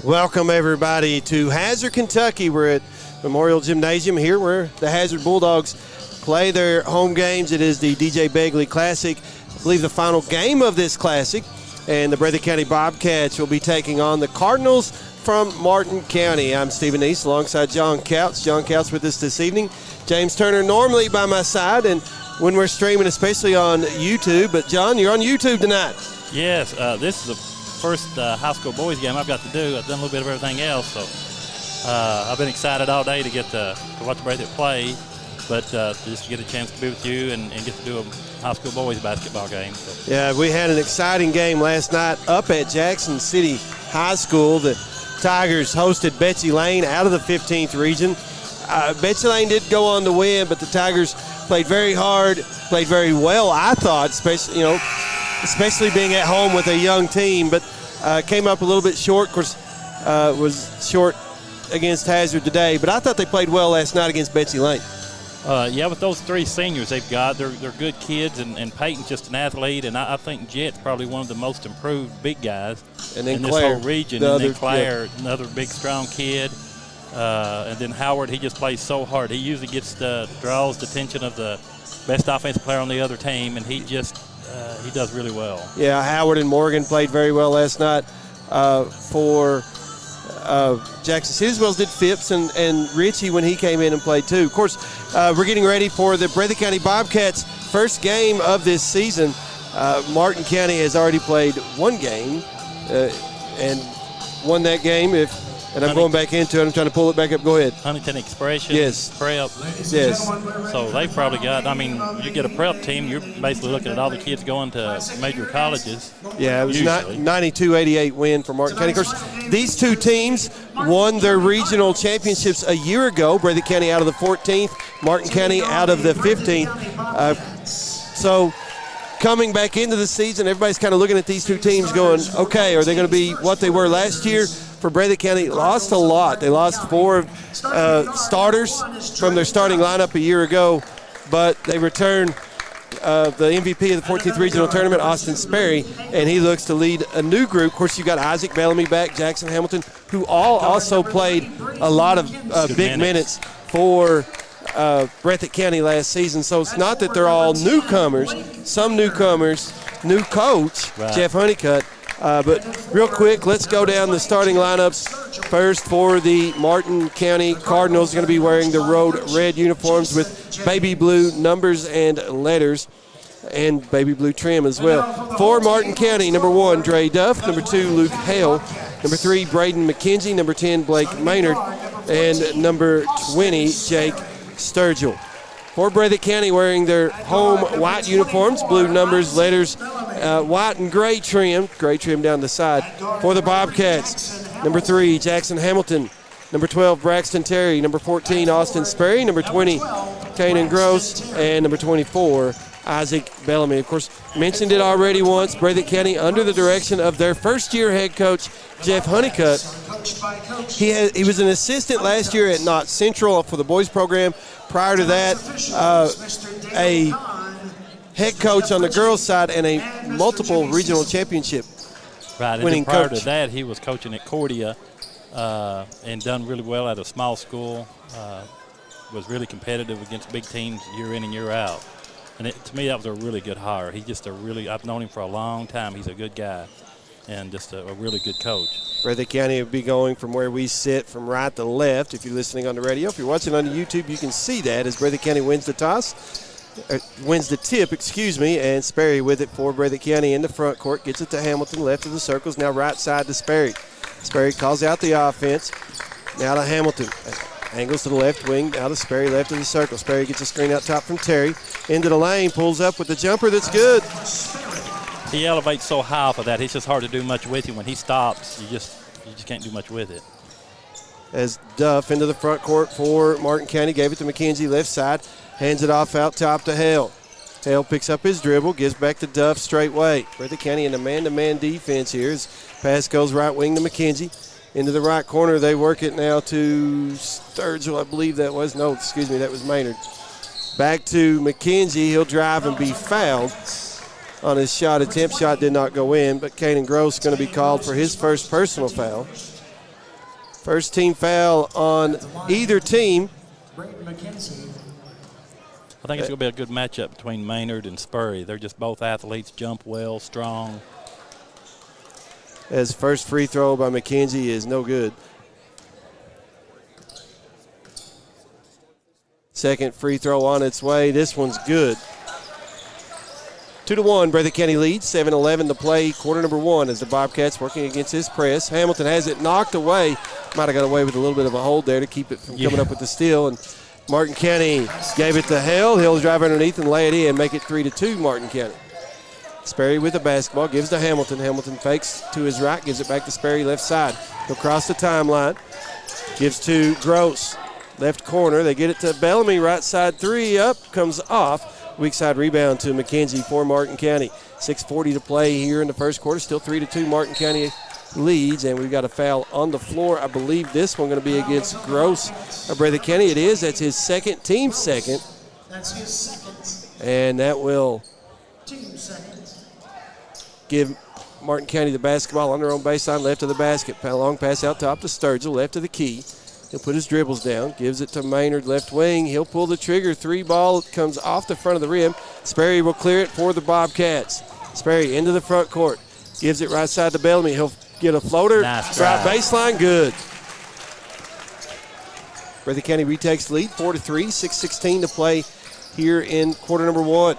Welcome, everybody, to Hazard, Kentucky. We're at Memorial Gymnasium here where the Hazard Bulldogs play their home games. It is the DJ Begley Classic, I believe the final game of this Classic, and the Breathitt County Bobcats will be taking on the Cardinals from Martin County. I'm Stephen East alongside John Couch. John Couch with us this evening. James Turner normally by my side, and when we're streaming, especially on YouTube. But, John, you're on YouTube tonight. Yes, this is the first high school boys game I've got to do. I've done a little bit of everything else, so I've been excited all day to get to watch Breathitt play, but just to get a chance to be with you and get to do a high school boys basketball game. So. Yeah, we had an exciting game last night up at Jackson City High School. The Tigers hosted Betsy Lane out of the 15th region. Betsy Lane did go on to win, but the Tigers played very hard, played very well, I thought, especially being at home with a young team, but came up a little bit short. Of course, was short against Hazard today, but I thought they played well last night against Betsy Lane. Yeah, with those three seniors they've got, they're good kids, and Peyton's just an athlete, and I think Jet's probably one of the most improved big guys and then in Claire, this whole region. And then Claire, another big, strong kid. And then Howard, he just plays so hard. He usually draws the attention of the best offensive player on the other team, and he does really well. Yeah, Howard and Morgan played very well last night for Jackson City, as well as did Phipps and Richie when he came in and played too. Of course, we're getting ready for the Breathitt County Bobcats' first game of this season. Martin County has already played one game and won that game. And I'm going back into it. I'm trying to pull it back up. Go ahead. Huntington Expression. Yes. Prep. Yes. So they've probably got, you get a prep team, you're basically looking at all the kids going to major colleges. Yeah, it was 92-88 win for Martin County. Of course, these two teams won their regional championships a year ago. Breathitt County out of the 14th, Martin County out of the 15th. So coming back into the season, everybody's kind of looking at these two teams going, okay, are they going to be what they were last year? For Breathitt County, lost a lot. They lost 4 starters from their starting lineup a year ago, but they returned the MVP of the 14th Regional Tournament, Austin Sperry, and he looks to lead a new group. Of course, you've got Isaac Bellamy back, Jackson Hamilton, who all also played a lot of big minutes for Breathitt County last season. So it's not that they're all newcomers. Some newcomers, new coach, right. Jeff Honeycutt. But real quick, let's go down the starting lineups. First for the Martin County Cardinals, going to be wearing the road red uniforms with baby blue numbers and letters and baby blue trim as well. For Martin County, number 1, Dre Duff. Number 2, Luke Hale. Number 3, Braden McKenzie. Number 10, Blake Maynard. And number 20, Jake Sturgill. For Breathitt County, wearing their home white uniforms, blue numbers, letters, white and gray trim down the side. For the Bobcats, number 3, Jackson Hamilton. Number 12, Braxton Terry. Number 14, Austin Sperry. Number 20, Kanan Gross. And number 24, Isaac Bellamy. Of course, mentioned it already once. Breathitt County under the direction of their first-year head coach, Jeff Honeycutt. He was an assistant last year at Knott Central for the boys program. Prior to that, a head coach on the girls' side and a multiple regional championship winning prior coach. To that, he was coaching at Cordia and done really well at a small school. Was really competitive against big teams year in and year out. And to me, that was a really good hire. He's just I've known him for a long time. He's a good guy and just a really good coach. Breathitt County will be going from where we sit from right to left. If you're listening on the radio, if you're watching on YouTube, you can see that as Breathitt County wins the tip, and Sperry with it for Breathitt County in the front court. Gets it to Hamilton, left of the circles, now right side to Sperry. Sperry calls out the offense. Now to Hamilton. Angles to the left wing, now to Sperry, left of the circle. Sperry gets a screen out top from Terry. Into the lane, pulls up with the jumper that's good. He elevates so high off of that. It's just hard to do much with him. When he stops, you just can't do much with it. As Duff into the front court for Martin County, gave it to McKenzie, left side, hands it off out top to Hale. Hale picks up his dribble, gives back to Duff straight way. Breathitt County in a man-to-man defense here as pass goes right wing to McKenzie. Into the right corner, they work it now to Sturgill, I believe that was. No, excuse me, that was Maynard. Back to McKenzie. He'll drive and be fouled on his shot attempt. Shot did not go in, but Kanan Gross going to be called for his first personal foul. First team foul on either team. I think it's going to be a good matchup between Maynard and Spurry. They're just both athletes, jump well, strong. As first free throw by McKenzie is no good. Second free throw on its way. This one's good. 2-1, Breathitt County leads. 7:11 to play, quarter number one, as the Bobcats working against his press. Hamilton has it knocked away. Might have got away with a little bit of a hold there to keep it from coming up with the steal. And Martin County gave it to Hale. He'll drive underneath and lay it in, make it 3-2, Martin County. Sperry with the basketball, gives to Hamilton. Hamilton fakes to his right, gives it back to Sperry, left side. He'll cross the timeline, gives to Gross, left corner. They get it to Bellamy, right side three, up, comes off. Weak side rebound to McKenzie for Martin County. 6:40 to play here in the first quarter. Still 3-2, Martin County leads, and we've got a foul on the floor. I believe this one going to be against Gross of Breathitt County. It is. That's his second, team second. That's his second. And that will Team second. give Martin County the basketball on their own baseline, left of the basket. Long pass out top to Sturgill, left of the key. He'll put his dribbles down, gives it to Maynard, left wing. He'll pull the trigger. Three ball comes off the front of the rim. Sperry will clear it for the Bobcats. Sperry into the front court, gives it right side to Bellamy. He'll get a floater, nice right baseline, good. Breathitt County retakes the lead, 4-3, 6:16 to play here in quarter number one.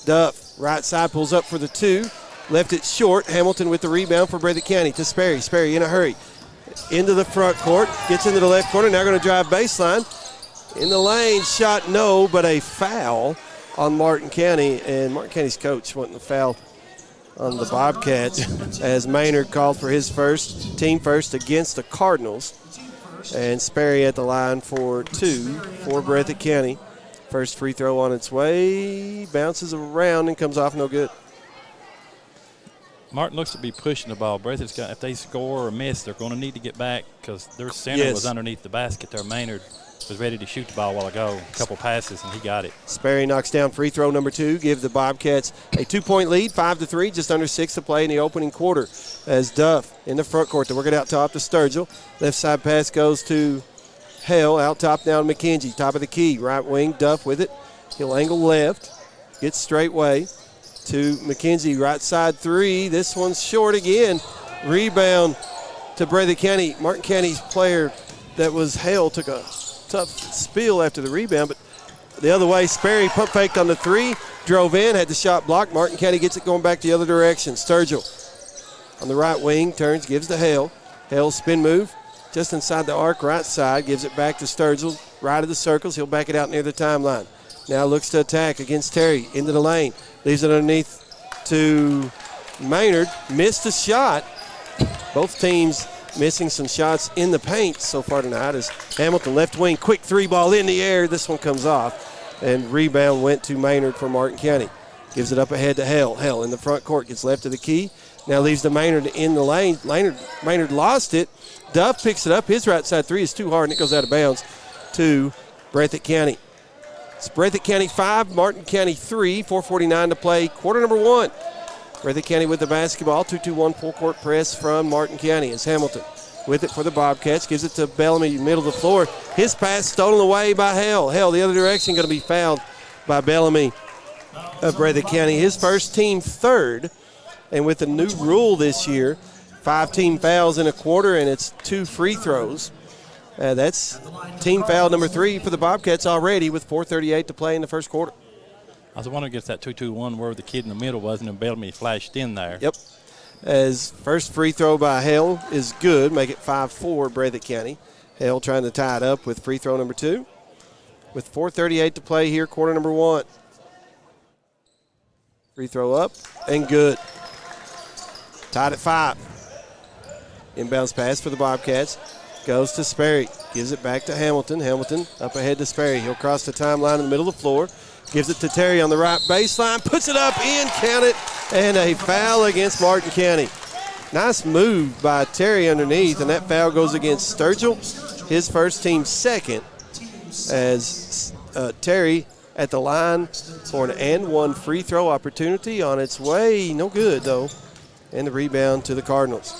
Duff, right side, pulls up for the two. Left it short. Hamilton with the rebound for Breathitt County to Sperry. Sperry in a hurry. Into the front court. Gets into the left corner. Now going to drive baseline. In the lane. Shot no, but a foul on Martin County. And Martin County's coach wanting a foul on the Bobcats as Maynard called for his first, team first against the Cardinals. And Sperry at the line for two for Breathitt County. First free throw on its way. Bounces around and comes off no good. Martin looks to be pushing the ball. Breathitt's got, if they score or miss, they're going to need to get back because their center was underneath the basket there. Maynard was ready to shoot the ball a while ago. A couple passes, and he got it. Sperry knocks down free throw number two, give the Bobcats a 2-point lead, 5-3, just under 6 to play in the opening quarter. As Duff in the front court to work it out top to Sturgill. Left side pass goes to Hale, out top now to McKenzie, top of the key. Right wing, Duff with it. He'll angle left, gets straight way to McKenzie, right side three. This one's short again. Rebound to Breathitt County. Martin County's player that was Hale took a tough spill after the rebound, but the other way, Sperry pump faked on the three, drove in, had the shot blocked. Martin County gets it going back the other direction. Sturgill on the right wing, turns, gives to Hale. Hale spin move, just inside the arc, right side, gives it back to Sturgill, right of the circles. He'll back it out near the timeline. Now looks to attack against Terry, into the lane. Leaves it underneath to Maynard. Missed the shot. Both teams missing some shots in the paint so far tonight as Hamilton left wing, quick three ball in the air. This one comes off, and rebound went to Maynard for Martin County. Gives it up ahead to Hell. Hell in the front court, gets left of the key. Now leaves to Maynard in the lane. Maynard lost it. Duff picks it up. His right side three is too hard, and it goes out of bounds to Breathitt County. It's Breathitt County 5, Martin County 3, 4:49 to play, quarter number 1. Breathitt County with the basketball, 2-2-1 full-court press from Martin County as Hamilton with it for the Bobcats. Gives it to Bellamy, middle of the floor. His pass stolen away by Hell. Hell the other direction, going to be fouled by Bellamy of Breathitt County. His first, team third. And with the new rule this year, 5 team fouls in a quarter, and it's 2 free throws. That's team foul number 3 for the Bobcats already with 4:38 to play in the first quarter. I was wondering if that 2-2-1 where the kid in the middle was, and then Bellamy flashed in there. Yep. As first free throw by Hale is good, make it 5-4 Breathitt County. Hale trying to tie it up with free throw number 2. With 4:38 to play here, quarter number 1. Free throw up and good. Tied at 5. Inbounds pass for the Bobcats. Goes to Sperry. Gives it back to Hamilton. Hamilton up ahead to Sperry. He'll cross the timeline in the middle of the floor. Gives it to Terry on the right baseline. Puts it up in, count it, and a foul against Martin County. Nice move by Terry underneath, and that foul goes against Sturgill, his first, team second, as Terry at the line for an and one free throw opportunity on its way. No good, though. And the rebound to the Cardinals.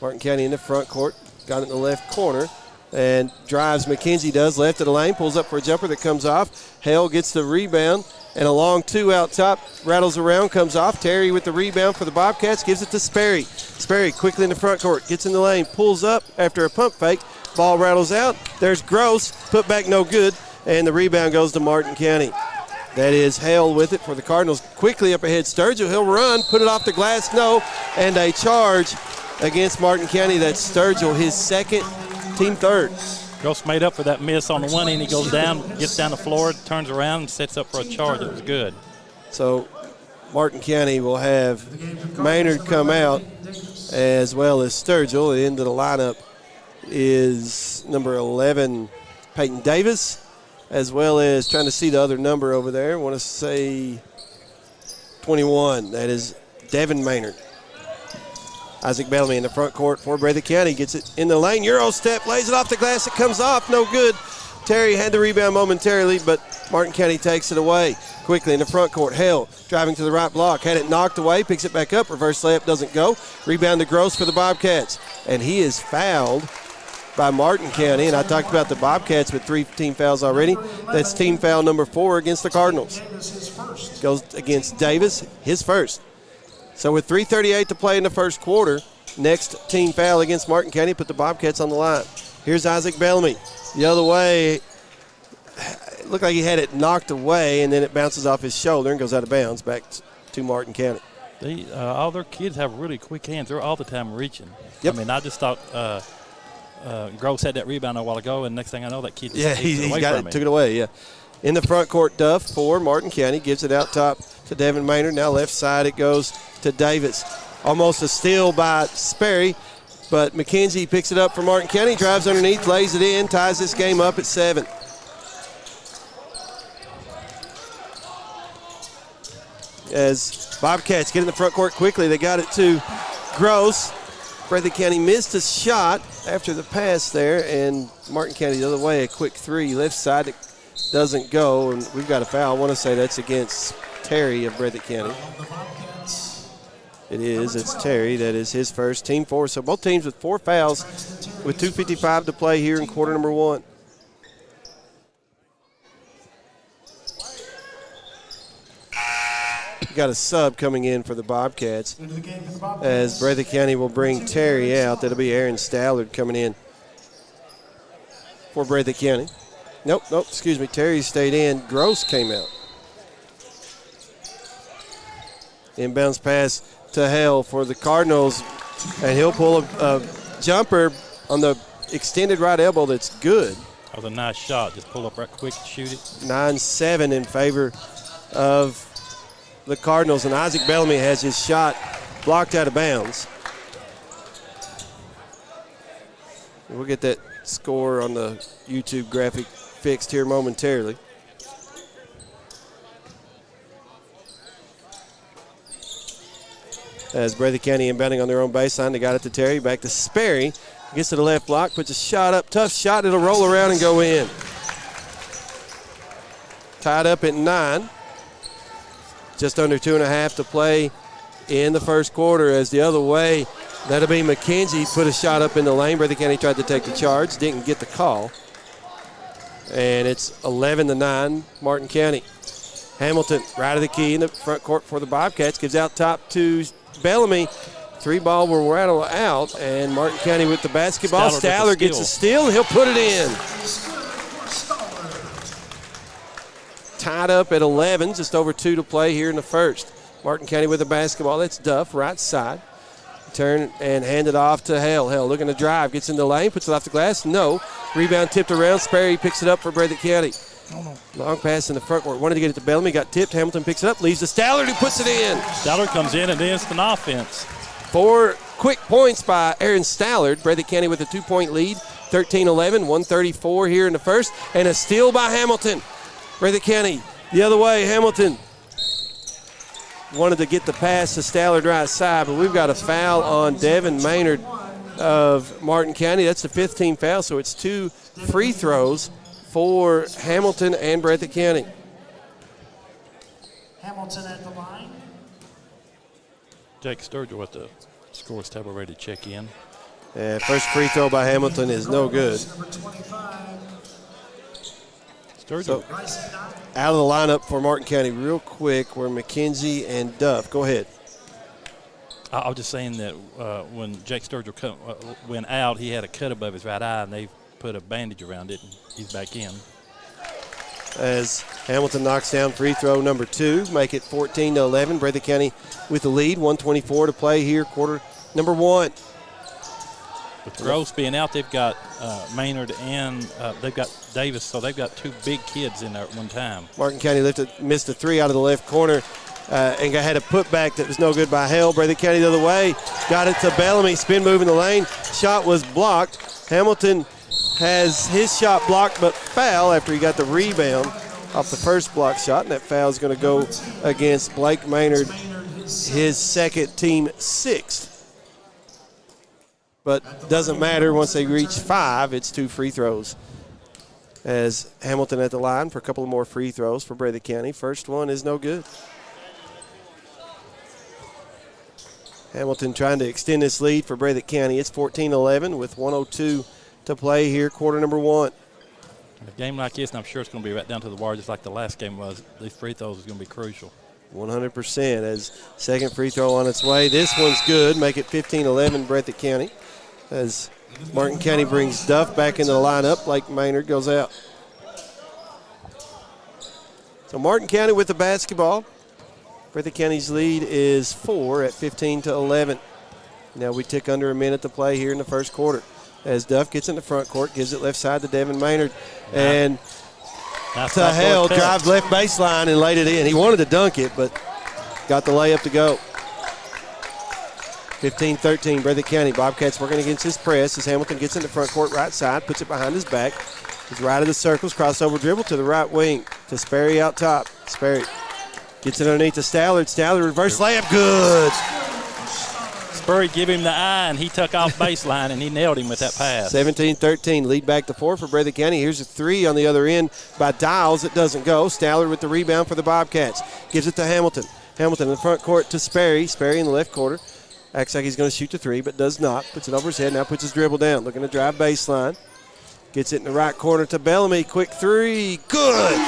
Martin County in the front court. Got it in the left corner and drives. McKenzie does left of the lane, pulls up for a jumper that comes off. Hale gets the rebound and a long 2 out top, rattles around, comes off. Terry with the rebound for the Bobcats, gives it to Sperry. Sperry quickly in the front court, gets in the lane, pulls up after a pump fake. Ball rattles out. There's Gross, put back no good, and the rebound goes to Martin County. That is Hale with it for the Cardinals. Quickly up ahead, Sturgill. He'll run, put it off the glass, no, and a charge against Martin County. That's Sturgill, his second, team third. Gross made up for that miss on the one end. He goes down, gets down the floor, turns around, and sets up for a charge. It was good. So Martin County will have Maynard come out as well as Sturgill. The end of the lineup is number 11, Peyton Davis, as well as trying to see the other number over there. I want to say 21. That is Devin Maynard. Isaac Bellamy in the front court for Breathitt County. Gets it in the lane. Euro step, lays it off the glass. It comes off. No good. Terry had the rebound momentarily, but Martin County takes it away. Quickly in the front court. Hale driving to the right block. Had it knocked away. Picks it back up. Reverse layup doesn't go. Rebound to Gross for the Bobcats. And he is fouled by Martin County. And I talked about the Bobcats with 3 team fouls already. That's team foul number 4 against the Cardinals. Goes against Davis, his first. So with 3:38 to play in the first quarter, next team foul against Martin County put the Bobcats on the line. Here's Isaac Bellamy. The other way, it looked like he had it knocked away, and then it bounces off his shoulder and goes out of bounds back to Martin County. All their kids have really quick hands. They're all the time reaching. Yep. I mean, I just thought Gross had that rebound a while ago, and next thing I know, that kid just took it away, yeah. In the front court, Duff for Martin County. Gives it out top to Devin Maynard. Now left side it goes to Davis. Almost a steal by Sperry, but McKenzie picks it up for Martin County. Drives underneath, lays it in, ties this game up at 7. As Bobcats get in the front court quickly, they got it to Gross. Breathitt County missed a shot after the pass there, and Martin County the other way, a quick 3. Left side that doesn't go, and we've got a foul. I want to say that's against Terry of Breathitt County. It is. It's Terry. That is his first, team 4. So both teams with 4 fouls with 2:55 to play here in quarter number 1. Got a sub coming in for the Bobcats as Breathitt County will bring Terry out. That'll be Aaron Stallard coming in for Breathitt County. Nope, excuse me. Terry stayed in. Gross came out. Inbounds pass to Hale for the Cardinals, and he'll pull a jumper on the extended right elbow that's good. That was a nice shot. Just pull up right quick and shoot it. 9-7 in favor of the Cardinals, and Isaac Bellamy has his shot blocked out of bounds. We'll get that score on the YouTube graphic fixed here momentarily. As Breathitt County inbounding on their own baseline, they got it to Terry, back to Sperry. Gets to the left block, puts a shot up, tough shot, it'll roll around and go in. Tied up at 9. Just under 2.5 to play in the first quarter. As the other way, that'll be McKenzie, put a shot up in the lane. Breathitt County tried to take the charge, didn't get the call. And it's 11-9, Martin County. Hamilton, right of the key in the front court for the Bobcats, gives out top to Bellamy. 3 ball will rattle out, and Martin County with the basketball. Stallard gets a steal, he'll put it in. Tied up at 11, just over 2 to play here in the first. Martin County with the basketball. That's Duff, right side. Turn and hand it off to Hale. Hale looking to drive, gets in the lane, puts it off the glass. No. Rebound tipped around. Sperry picks it up for Breathitt County. Long pass in the front court. Wanted to get it to Bellamy, got tipped. Hamilton picks it up, leaves to Stallard, who puts it in. Stallard comes in and instant offense. 4 quick points by Aaron Stallard. Breathitt County with a 2-point lead, 13-11, 1:34 here in the first, and a steal by Hamilton. Breathitt County the other way. Hamilton wanted to get the pass to Stallard right side, but we've got a foul on Devin Maynard of Martin County. That's the 5th team foul, so it's 2 free throws for Hamilton and Breathitt County. Hamilton at the line. Jake Sturgill with the scores table ready to check in. First free throw by Hamilton is no good. Number 25. Sturgill. So, out of the lineup for Martin County real quick were McKenzie and Duff. Go ahead. I was just saying that when Jake Sturgill went out, he had a cut above his right eye, and they put a bandage around it, and he's back in. As Hamilton knocks down free throw number 2, make it 14-11. Breathitt County with the lead, 1:24 to play here, quarter number 1. With Gross being out, they've got Maynard and they've got Davis, so they've got 2 big kids in there at one time. Martin County missed a 3 out of the left corner and had a putback that was no good by Hale. Breathitt County the other way, got it to Bellamy, spin move in the lane. Shot was blocked. Hamilton has his shot blocked but foul after he got the rebound off the first block shot, and that foul is going to go against Blake Maynard, his second, team 6th. But doesn't matter, once they reach 5, it's 2 free throws. As Hamilton at the line for a couple of more free throws for Breathitt County. First one is no good. Hamilton trying to extend this lead for Breathitt County. It's 14-11 with 1:02 to play here, quarter number 1. In a game like this, and I'm sure it's going to be right down to the wire just like the last game was, these free throws is going to be crucial. 100% as second free throw on its way. This one's good, make it 15-11 Breathitt County. As Martin County brings Duff back into the lineup, Blake Maynard goes out. So Martin County with the basketball. Breathitt County's lead is 4 at 15-11. Now we tick under a minute to play here in the first quarter. As Duff gets in the front court, gives it left side to Devin Maynard. And to Hale, drives left baseline and laid it in. He wanted to dunk it, but got the layup to go. 15-13, Breathitt County. Bobcats working against his press as Hamilton gets in the front court right side, puts it behind his back. He's right of the circles, crossover dribble to the right wing to Sperry out top. Sperry gets it underneath to Stallard. Stallard reverse layup, good. Sperry give him the eye, and he took off baseline, and he nailed him with that pass. 17-13, lead back to 4 for Breathitt County. Here's a 3 on the other end by Dials. It doesn't go. Stallard with the rebound for the Bobcats. Gives it to Hamilton. Hamilton in the front court to Sperry. Sperry in the left quarter. Acts like he's going to shoot the 3, but does not. Puts it over his head, now puts his dribble down. Looking to drive baseline. Gets it in the right corner to Bellamy. Quick 3, good.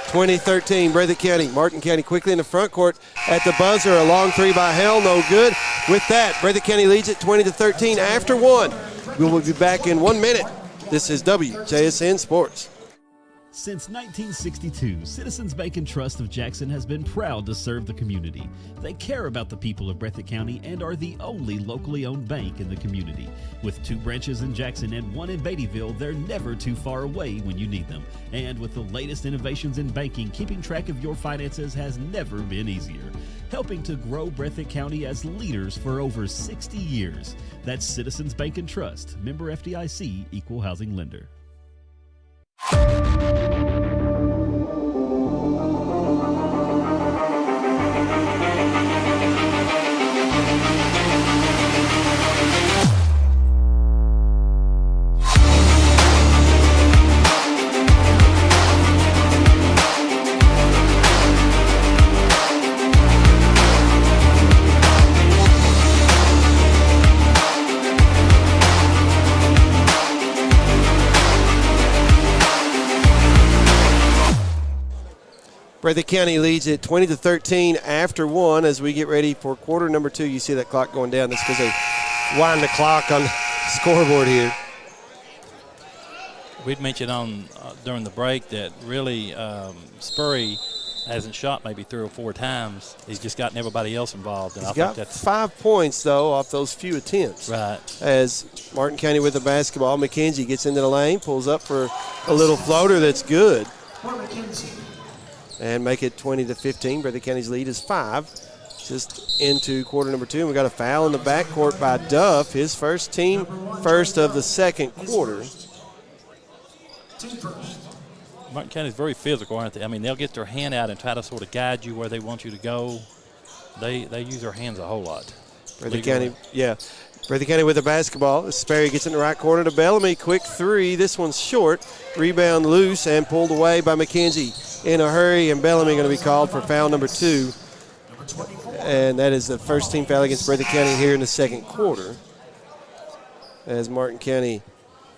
20-13, Breathitt County. Martin County quickly in the front court at the buzzer. A long 3 by Hale, no good. With that, Breathitt County leads it 20-13 after 1. We will be back in 1 minute. This is WJSN Sports. Since 1962, Citizens Bank and Trust of Jackson has been proud to serve the community. They care about the people of Breathitt County and are the only locally owned bank in the community. With 2 branches in Jackson and 1 in Beattyville, they're never too far away when you need them. And with the latest innovations in banking, keeping track of your finances has never been easier. Helping to grow Breathitt County as leaders for over 60 years. That's Citizens Bank and Trust, member FDIC, equal housing lender. Breathitt County leads it 20-13 after 1 as we get ready for quarter number 2. You see that clock going down. That's because they wind the clock on the scoreboard here. We'd mentioned on during the break that really Spurry hasn't shot maybe 3 or 4 times. He's just gotten everybody else involved. And He's got 5 points, though, off those few attempts. Right. As Martin County with the basketball, McKenzie gets into the lane, pulls up for a little floater that's good. And make it 20-15. Breathitt County's lead is 5. Just into quarter number 2. And we got a foul in the backcourt by Duff. His first team first of the second quarter. Martin County's very physical, aren't they? I mean, they'll get their hand out and try to sort of guide you where they want you to go. They use their hands a whole lot. Breathitt County, yeah. Breathitt County with the basketball. Sperry gets in the right corner to Bellamy. Quick 3. This one's short. Rebound loose and pulled away by McKenzie in a hurry. And Bellamy going to be called for foul number 2. And that is the first team foul against Breathitt County here in the second quarter. As Martin County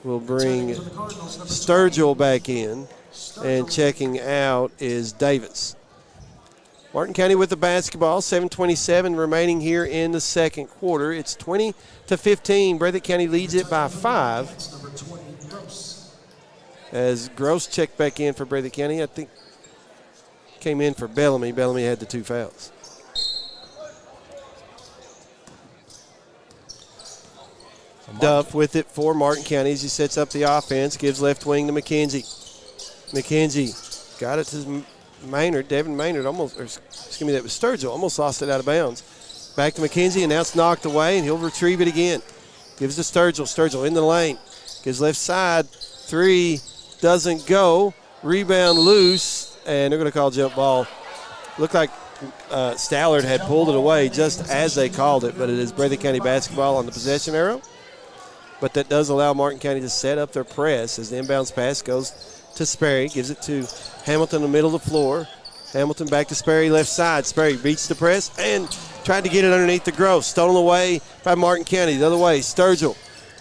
will bring Sturgill back in. And checking out is Davis. Martin County with the basketball, 7:27 remaining here in the second quarter. It's 20-15. Breathitt County leads it by 5. As Gross checked back in for Breathitt County, I think came in for Bellamy. Bellamy had the 2 fouls. Duff with it for Martin County as he sets up the offense, gives left wing to McKenzie. McKenzie got it to Maynard, Devin Maynard almost, or excuse me, that was Sturgill, almost lost it out of bounds. Back to McKenzie, and now it's knocked away, and he'll retrieve it again. Gives to Sturgill. Sturgill in the lane. Gives left side. 3 doesn't go. Rebound loose, and they're going to call jump ball. Looked like Stallard had pulled it away just as they called it, but it is Breathitt County basketball on the possession arrow. But that does allow Martin County to set up their press as the inbounds pass goes to Sperry, gives it to Hamilton in the middle of the floor. Hamilton back to Sperry, left side. Sperry beats the press and tried to get it underneath the Gross. Stolen away by Martin County. The other way, Sturgill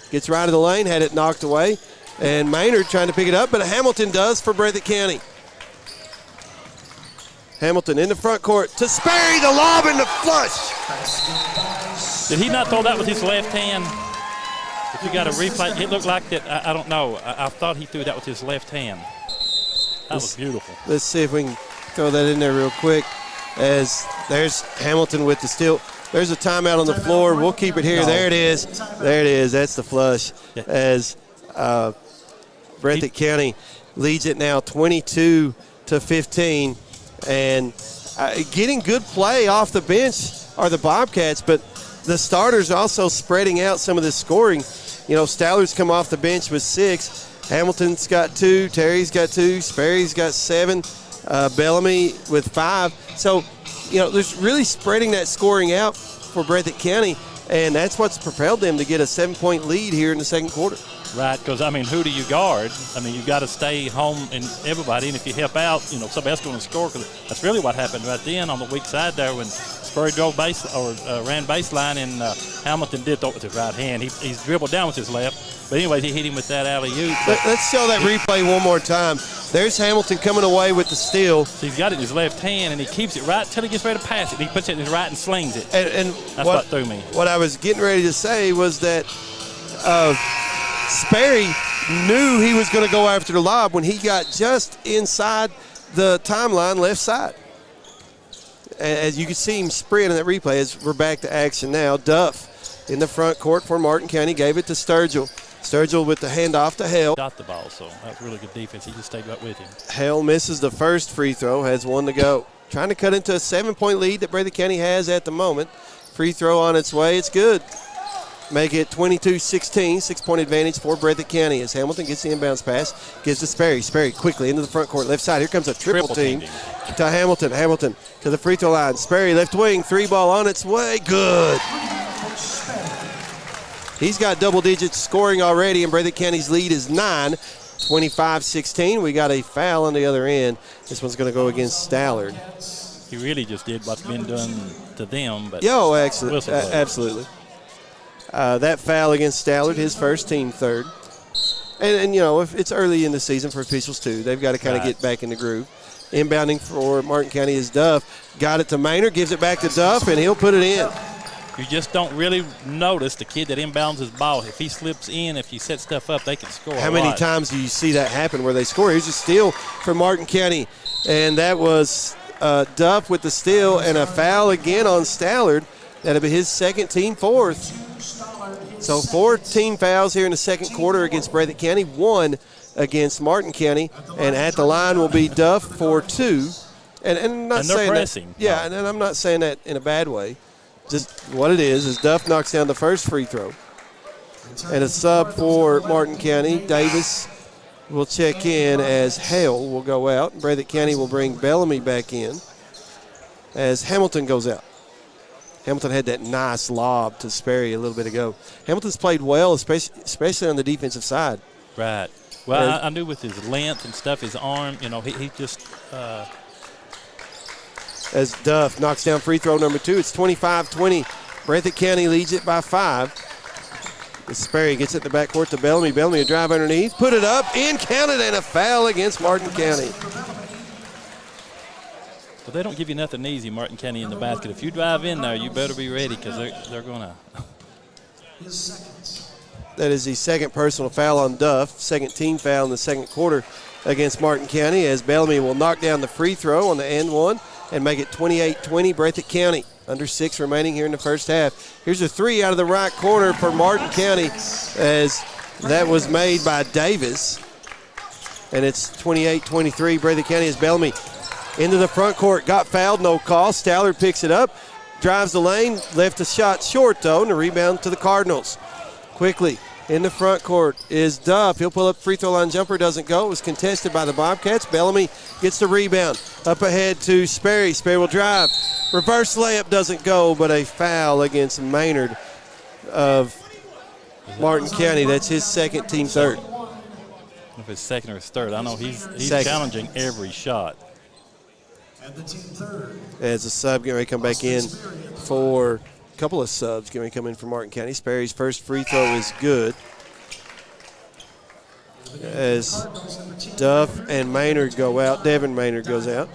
gets right of the lane, had it knocked away. And Maynard trying to pick it up, but Hamilton does for Breathitt County. Hamilton in the front court to Sperry, the lob and the flush. Did he not throw that with his left hand? If you got a replay, it looked like that. I don't know. I thought he threw that with his left hand. That was beautiful. Let's see if we can throw that in there real quick. As there's Hamilton with the steal. There's a timeout on the floor. We'll keep it here. No. There it is. There it is. That's the flush. Yeah. As Breathitt County leads it now 22-15. And getting good play off the bench are the Bobcats, but the starters also spreading out some of the scoring. You know, Stallard's come off the bench with 6. Hamilton's got 2. Terry's got 2. Sperry's got 7. Bellamy with 5. So, you know, there's really spreading that scoring out for Breathitt County, and that's what's propelled them to get a 7-point lead here in the second quarter. Right, because, I mean, who do you guard? I mean, you've got to stay home and everybody, and if you help out, you know, somebody else going to score, because that's really what happened right then on the weak side there when Spurry drove base or ran baseline, and Hamilton did throw it with his right hand. He's dribbled down with his left, but anyways, he hit him with that alley-oop. Let's show that replay one more time. There's Hamilton coming away with the steal. So he's got it in his left hand, and he keeps it right until he gets ready to pass it. He puts it in his right and slings it. And that's what threw me. What I was getting ready to say was that Sperry knew he was going to go after the lob when he got just inside the timeline left side. As you can see him sprint in that replay, as we're back to action now. Duff in the front court for Martin County, gave it to Sturgill. Sturgill with the handoff to Hale. Got the ball, so that was really good defense. He just stayed right with him. Hale misses the first free throw, has one to go. Trying to cut into a 7-point lead that Breathitt County has at the moment. Free throw on its way, it's good. Make it 22-16, 6-point advantage for Breathitt County as Hamilton gets the inbounds pass, gives to Sperry. Sperry quickly into the front court, left side. Here comes a triple team to Hamilton. Hamilton to the free throw line. Sperry left wing, 3-ball on its way, good. He's got double digits scoring already, and Breathitt County's lead is 9, 25-16. We got a foul on the other end. This one's going to go against Stallard. He really just did what's been done to them. But absolutely. That foul against Stallard, his first, team third. And if it's early in the season for officials too, they've got to kind of get back in the groove. Inbounding for Martin County is Duff. Got it to Maynard, gives it back to Duff, and he'll put it in. You just don't really notice the kid that inbounds his ball. If he slips in, if you set stuff up, they can score. How many times do you see that happen where they score? Here's a steal for Martin County, and that was Duff with the steal and a foul again on Stallard. That'll be his second, team fourth. So 4 team fouls here in the second quarter against Breathitt County, 1 against Martin County, and at the line will be Duff for 2. And I'm not saying pressing. That, and I'm not saying that in a bad way. Just what it is Duff knocks down the first free throw. And a sub for Martin County. Davis will check in as Hale will go out. Breathitt County will bring Bellamy back in as Hamilton goes out. Hamilton had that nice lob to Sperry a little bit ago. Hamilton's played well, especially on the defensive side. Right. Well, I knew with his length and stuff, his arm, he just as Duff knocks down free throw number 2. It's 25-20. Breathitt County leads it by 5. Sperry gets it in the backcourt to Bellamy. Bellamy a drive underneath, put it up, in, counted, and a foul against Martin County. But they don't give you nothing easy, Martin County, in the basket. If you drive in there, you better be ready because they're going to. That is the second personal foul on Duff, second team foul in the second quarter against Martin County as Bellamy will knock down the free throw on the end one and make it 28-20 Breathitt County. Under 6 remaining here in the first half. Here's a 3 out of the right corner for Martin County as that was made by Davis. And it's 28-23 Breathitt County as Bellamy into the front court. Got fouled, no call. Stallard picks it up, drives the lane, left a shot short though, and a rebound to the Cardinals. Quickly in the front court is Duff. He'll pull up free throw line jumper, doesn't go. It was contested by the Bobcats. Bellamy gets the rebound. Up ahead to Sperry. Sperry will drive. Reverse layup doesn't go, but a foul against Maynard of Martin County. That's his second, team third. If it's second or his third, I know he's challenging every shot. As a sub, getting ready to come back in for a couple of subs getting ready to come in for Martin County. Sperry's first free throw is good. As Duff and Maynard go out, Devin Maynard goes out.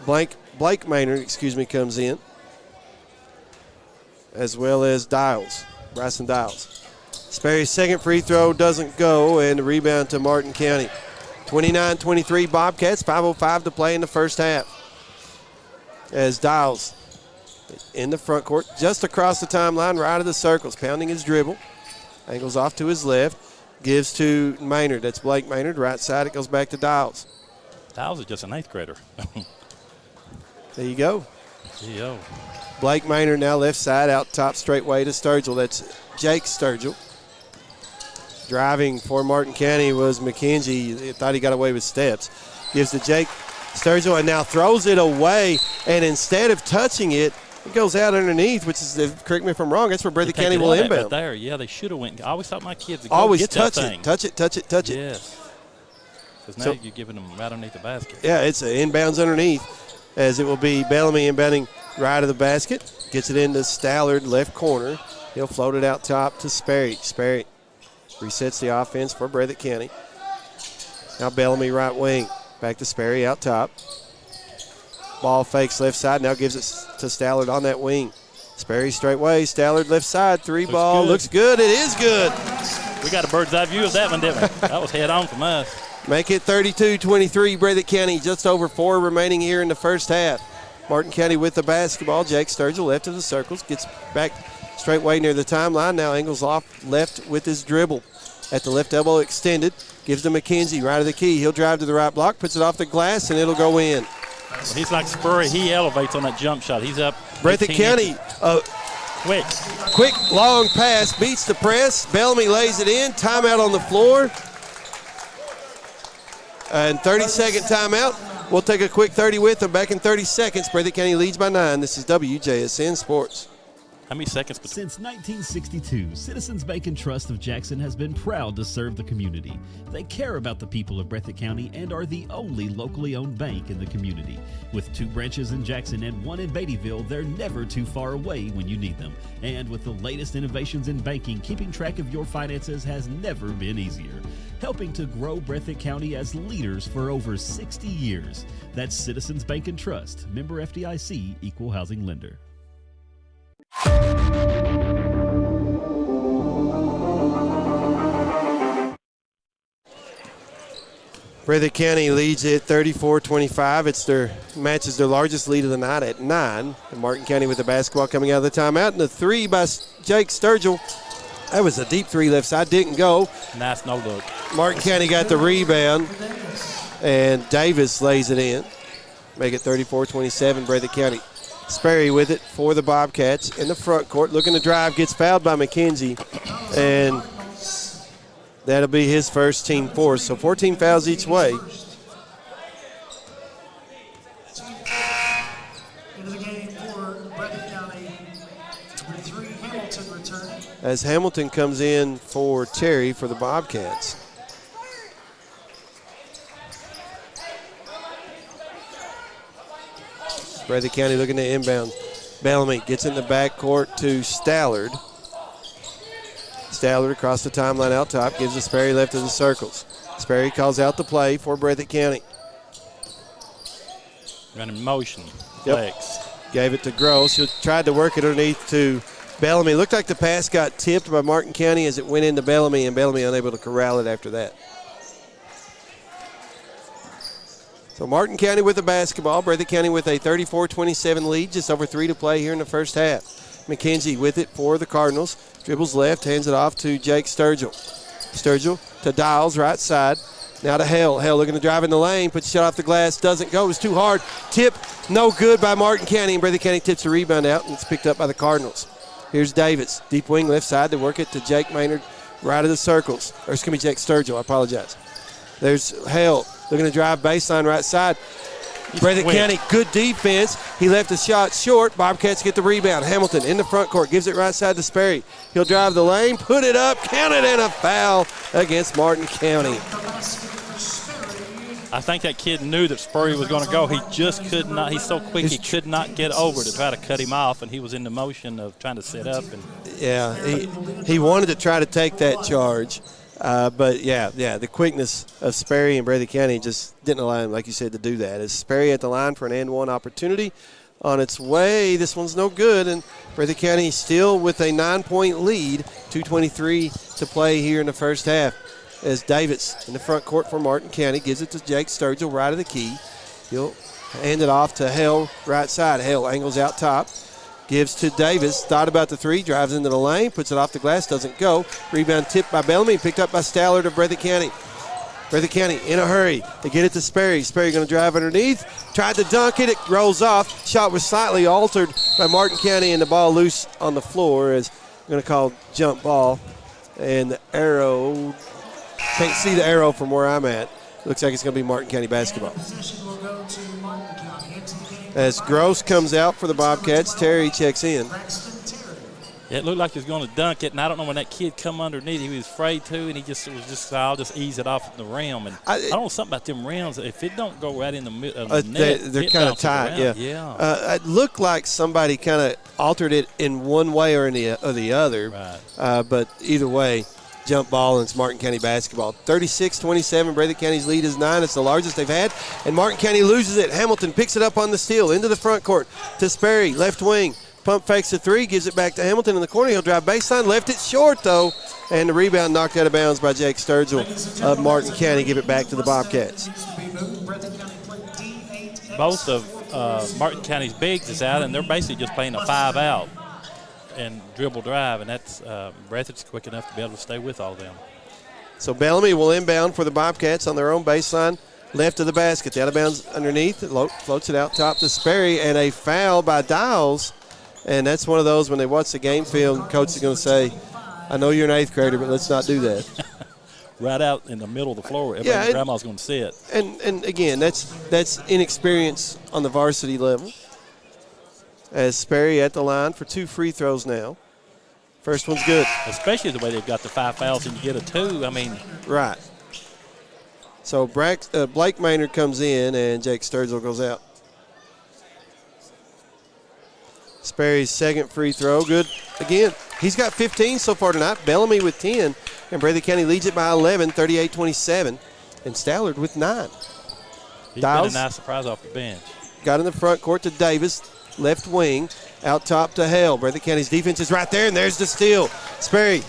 Blake Maynard, comes in, as well as Bryson Dials. Sperry's second free throw doesn't go, and the rebound to Martin County. 29-23 Bobcats, 5:05 to play in the first half. As Dials in the front court, just across the timeline, right of the circles, pounding his dribble. Angles off to his left, gives to Maynard. That's Blake Maynard, right side. It goes back to Dials. Dials is just an 8th grader. There you go. Yo. Blake Maynard now left side, out top straightway to Sturgill. That's Jake Sturgill. Driving for Martin County was McKenzie. Thought he got away with steps. Gives to Jake Sturgill and now throws it away. And instead of touching it, it goes out underneath, which is, correct me if I'm wrong, that's where Breathitt County will inbound. Right there, yeah, they should have went. I always thought my kids would always get touch that it, thing. touch it. Yes. Because now you're giving them right underneath the basket. Yeah, it's an inbounds underneath, as it will be Bellamy inbounding right of the basket. Gets it into Stallard, left corner. He'll float it out top to Sperry. Sperry resets the offense for Breathitt County. Now Bellamy right wing. Back to Sperry out top. Ball fakes left side, now gives it to Stallard on that wing. Sperry straight way, Stallard left side, 3 ball. Looks good, it is good. We got a bird's eye view of that one, didn't we? That was head on from us. Make it 32-23, Breathitt County. Just over 4 remaining here in the first half. Martin County with the basketball. Jake Sturgill left of the circles. Gets back straight way near the timeline. Now angles off left with his dribble. At the left elbow extended. Gives to McKenzie, right of the key. He'll drive to the right block, puts it off the glass, and it'll go in. Well, he's like Spurry. He elevates on that jump shot. He's up. Breathitt County, quick, long pass, beats the press. Bellamy lays it in. Timeout on the floor. And 30-second timeout. We'll take a quick 30 with them. Back in 30 seconds. Breathitt County leads by 9. This is WJSN Sports. How many seconds? Since 1962, Citizens Bank and Trust of Jackson has been proud to serve the community. They care about the people of Breathitt County and are the only locally owned bank in the community. With 2 branches in Jackson and 1 in Beattyville, they're never too far away when you need them. And with the latest innovations in banking, keeping track of your finances has never been easier. Helping to grow Breathitt County as leaders for over 60 years. That's Citizens Bank and Trust, member FDIC, equal housing lender. Breathitt County leads it 34-25. It's matches their largest lead of the night at 9. And Martin County with the basketball coming out of the timeout. And the 3 by Jake Sturgill. That was a deep 3 left side. Didn't go. Nice no look. Martin County got the rebound. And Davis lays it in. Make it 34-27, Breathitt County. Sperry with it for the Bobcats in the front court. Looking to drive, gets fouled by McKenzie. And that'll be his first team fourth. So 14 fouls each way. Into the game for Breathitt County. Number 3, Hamilton returning. As Hamilton comes in for Terry for the Bobcats. Breathitt County looking to inbound. Bellamy gets in the backcourt to Stallard. Stallard across the timeline out top, gives to Sperry left of the circles. Sperry calls out the play for Breathitt County. Running motion, Yep. flex. Gave it to Gross, who tried to work it underneath to Bellamy. Looked like the pass got tipped by Martin County as it went into Bellamy, and Bellamy unable to corral it after that. So Martin County with the basketball. Breathitt County with a 34-27 lead. Just over 3 to play here in the first half. McKenzie with it for the Cardinals. Dribbles left, hands it off to Jake Sturgill. Sturgill to Dials, right side. Now to Hale. Hale looking to drive in the lane. Puts a shot off the glass. Doesn't go. It was too hard. Tip, no good by Martin County. And Breathitt County tips the rebound out, and it's picked up by the Cardinals. Here's Davis. Deep wing left side to work it to Jake Maynard, right of the circles. Or it's going to be Jake Sturgill. I apologize. There's Hale. Looking to drive baseline right side. Breathitt County, good defense. He left the shot short. Bobcats get the rebound. Hamilton in the front court, gives it right side to Sperry. He'll drive the lane, put it up, count it, and a foul against Martin County. I think that kid knew that Spurry was going to go. He just could not. He's so quick, he could not get over to try to cut him off, and he was in the motion of trying to set up. And yeah, he wanted to try to take that charge. But, the quickness of Sperry and Breathitt County just didn't allow him, like you said, to do that. As Sperry at the line for an and-one opportunity on its way. This one's no good, and Breathitt County still with a 9-point lead, 2:23 to play here in the first half. As Davis in the front court for Martin County gives it to Jake Sturgill, right of the key. He'll hand it off to Hale, right side. Hale angles out top. Gives to Davis, thought about the 3, drives into the lane, puts it off the glass, doesn't go. Rebound tipped by Bellamy, picked up by Stallard of Breathitt County. Breathitt County in a hurry. They get it to Sperry. Sperry going to drive underneath. Tried to dunk it. It rolls off. Shot was slightly altered by Martin County, and the ball loose on the floor is going to call jump ball. And the arrow, can't see the arrow from where I'm at. Looks like it's going to be Martin County basketball. As Gross comes out for the Bobcats, Terry checks in. it looked like he was going to dunk it, and I don't know when that kid come underneath, he was afraid to, and I'll just ease it off the rim. And I don't know something about them rims. If it don't go right in the middle of the net, they're kind of tight. Yeah. It looked like somebody kind of altered it in one way or the other. Right. But either way, jump ball, and it's Martin County basketball. 36-27, Breathitt County's lead is 9. It's the largest they've had. And Martin County loses it. Hamilton picks it up on the steal into the front court to Sperry, left wing. Pump fakes the 3, gives it back to Hamilton in the corner. He'll drive baseline. Left it short, though. And the rebound knocked out of bounds by Jake Sturgill of Martin County. Give it back to the Bobcats. Both of Martin County's bigs is out, and they're basically just playing a 5-out and dribble drive, and that's Breathitt's quick enough to be able to stay with all of them. So Bellamy will inbound for the Bobcats on their own baseline, left of the basket. The out of bounds underneath, it floats it out top to Sperry, and a foul by Dials. And that's one of those when they watch the game film, coach is going to say, I know you're an 8th grader, but let's not do that. Right out in the middle of the floor. Everybody grandma's going to see it. And again, that's inexperience on the varsity level. As Sperry at the line for 2 free throws now. First one's good. Especially the way they've got the 5 fouls and you get a 2. I mean. Right. So Blake Maynard comes in and Jake Sturgill goes out. Sperry's second free throw, good. Again, he's got 15 so far tonight. Bellamy with 10. And Breathitt County leads it by 11, 38-27. And Stallard with 9. He's Dials been a nice surprise off the bench. got in the front court to Davis, left wing, out top to Hale. Breathitt County's defense is right there, and there's the steal. Sperry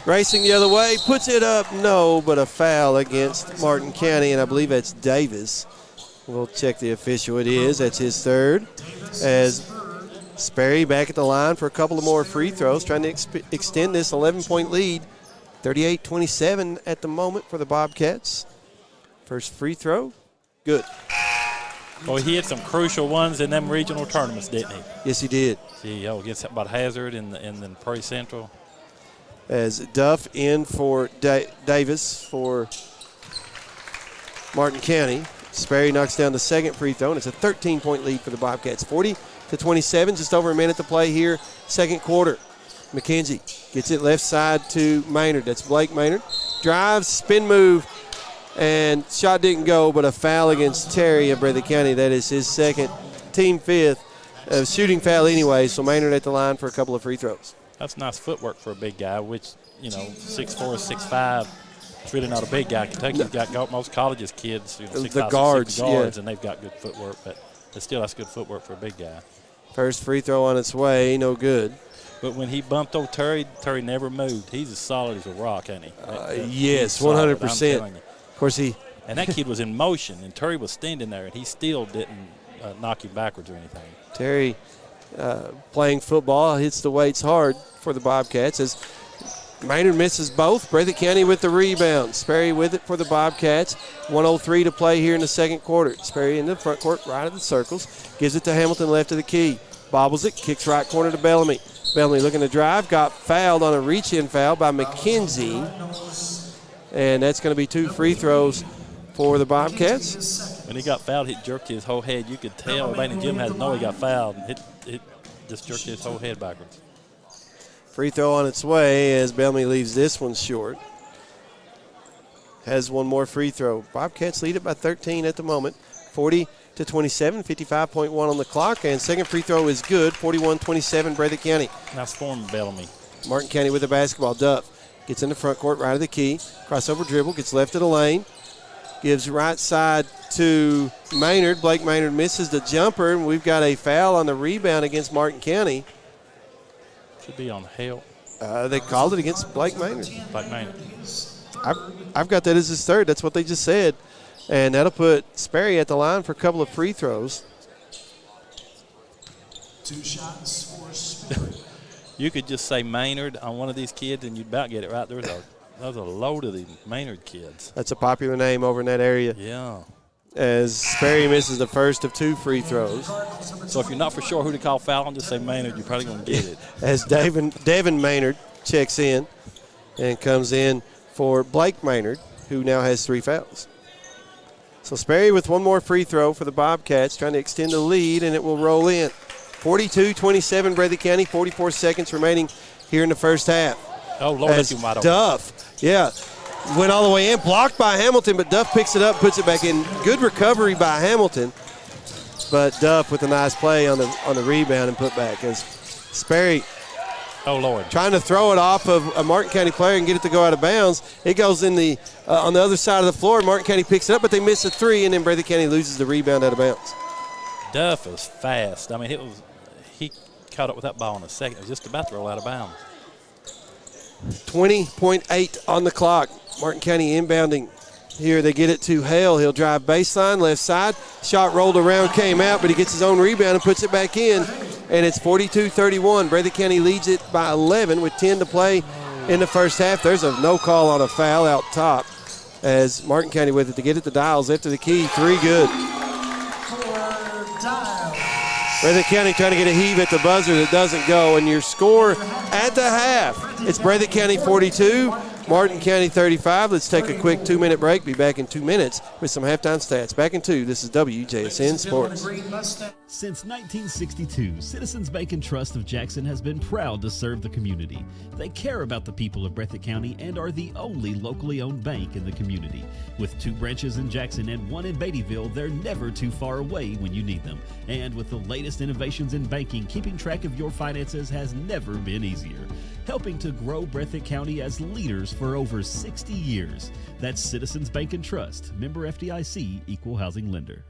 racing the other way, puts it up. No, but a foul against Martin County, and I believe that's Davis. We'll check the official. It is. That's his third. As Sperry back at the line for a couple of more free throws, trying to extend this 11-point lead. 38-27 at the moment for the Bobcats. First free throw, good. Boy, he had some crucial ones in them regional tournaments, didn't he? Yes, he did. See, against about Hazard and then Prairie Central. As Duff in for Davis for Martin County. Sperry knocks down the second free throw, and it's a 13-point lead for the Bobcats. 40-27, just over a minute to play here, second quarter. McKenzie gets it left side to Maynard. That's Blake Maynard. Drives, spin move, and shot didn't go, but a foul against Terry of Breathitt County. That is his second, team 5th. Shooting foul anyway, so Maynard at the line for a couple of free throws. That's nice footwork for a big guy, which, 6'4", 6'5". It's really not a big guy. Kentucky's got most colleges' kids, 6'5", the guards, 6'6" guards, yeah. and they've got good footwork, but still that's good footwork for a big guy. First free throw on its way, no good. But when he bumped over Terry never moved. He's as solid as a rock, ain't he? Yes, 100%. Of course, and that kid was in motion, and Terry was standing there, and he still didn't knock him backwards or anything. Terry playing football hits the weights hard for the Bobcats as Maynard misses both. Breathitt County with the rebound. Sperry with it for the Bobcats. 1:03 to play here in the second quarter. Sperry in the front court, right of the circles. Gives it to Hamilton, left of the key. Bobbles it, kicks right corner to Bellamy. Bellamy looking to drive, got fouled on a reach-in foul by McKenzie. And that's going to be 2 free throws for the Bobcats. When he got fouled, he jerked his whole head. You could tell. Everybody in the gym had to know he got fouled. It just jerked his whole head backwards. Free throw on its way as Bellamy leaves this one short. Has one more free throw. Bobcats lead it by 13 at the moment. 40-27, 55.1 on the clock, and second free throw is good. 41-27, Breathitt County. Nice form, Bellamy. Martin County with the basketball. Duff gets in the front court, right of the key. Crossover dribble, gets left of the lane. Gives right side to Maynard. Blake Maynard misses the jumper, and we've got a foul on the rebound against Martin County. Should be on Hale. They called it against Blake Maynard. Blake Maynard. I've got that as his third. That's what they just said. And that'll put Sperry at the line for a couple of free throws. 2 shots for Sperry. You could just say Maynard on one of these kids, and you'd about get it right. There's a load of these Maynard kids. That's a popular name over in that area. Yeah. As Sperry misses the first of 2 free throws. So if you're not for sure who to call foul on, just say Maynard. You're probably going to get it. As Devin Maynard checks in and comes in for Blake Maynard, who now has 3 fouls. So Sperry with one more free throw for the Bobcats, trying to extend the lead, and it will roll in. 42-27, Breathitt County, 44 seconds remaining here in the first half. Oh, Lord, as that's wide open. Duff, went all the way in, blocked by Hamilton, but Duff picks it up, puts it back in. Good recovery by Hamilton, but Duff with a nice play on the rebound and put back as Sperry. Oh, Lord. Trying to throw it off of a Martin County player and get it to go out of bounds. It goes in the on the other side of the floor. Martin County picks it up, but they miss a 3, and then Breathitt County loses the rebound out of bounds. Duff is fast. I mean, he caught up with that ball in a second. It was just about to roll out of bounds. 20.8 on the clock. Martin County inbounding. Here they get it to Hale. He'll drive baseline, left side. Shot rolled around, came out, but he gets his own rebound and puts it back in. And it's 42-31. Breathitt County leads it by 11 with 10 to play in the first half. There's a no call on a foul out top as Martin County with it to get it to Dials after the key. 3 good. Breathitt County trying to get a heave at the buzzer that doesn't go. And your score at the half, it's Breathitt County 42, Martin County 35. Let's take a quick 2-minute break. Be back in 2 minutes with some halftime stats. Back in 2. This is WJSN Sports. Since 1962, Citizens Bank and Trust of Jackson has been proud to serve the community. They care about the people of Breathitt County and are the only locally owned bank in the community. With 2 branches in Jackson and 1 in Beattyville, they're never too far away when you need them. And with the latest innovations in banking, keeping track of your finances has never been easier. Helping to grow Breathitt County as leaders for over 60 years. That's Citizens Bank and Trust, member FDIC, equal housing lender.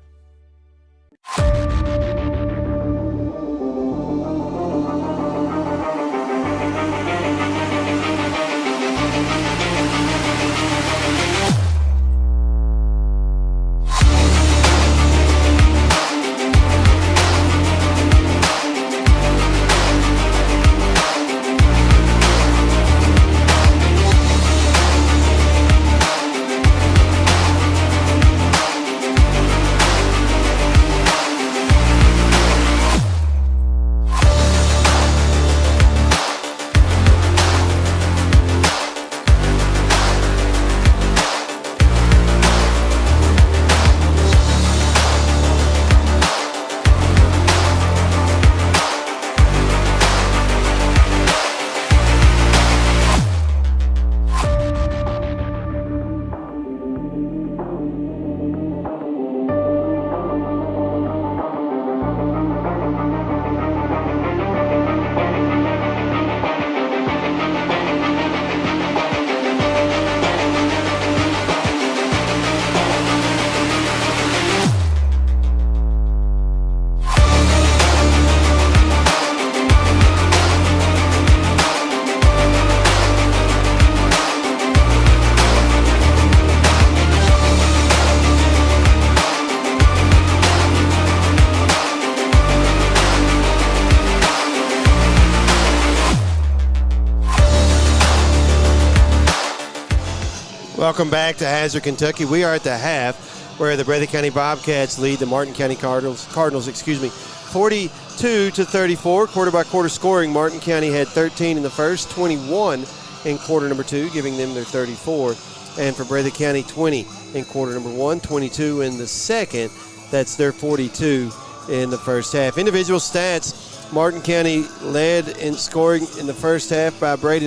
Welcome back to Hazard, Kentucky. We are at the half where the Breathitt County Bobcats lead the Martin County Cardinals 42-34. Quarter-by-quarter scoring. Martin County had 13 in the first, 21 in quarter number 2, giving them their 34. And for Breathitt County, 20 in quarter number 1, 22 in the second. That's their 42 in the first half. Individual stats, Martin County led in scoring in the first half by by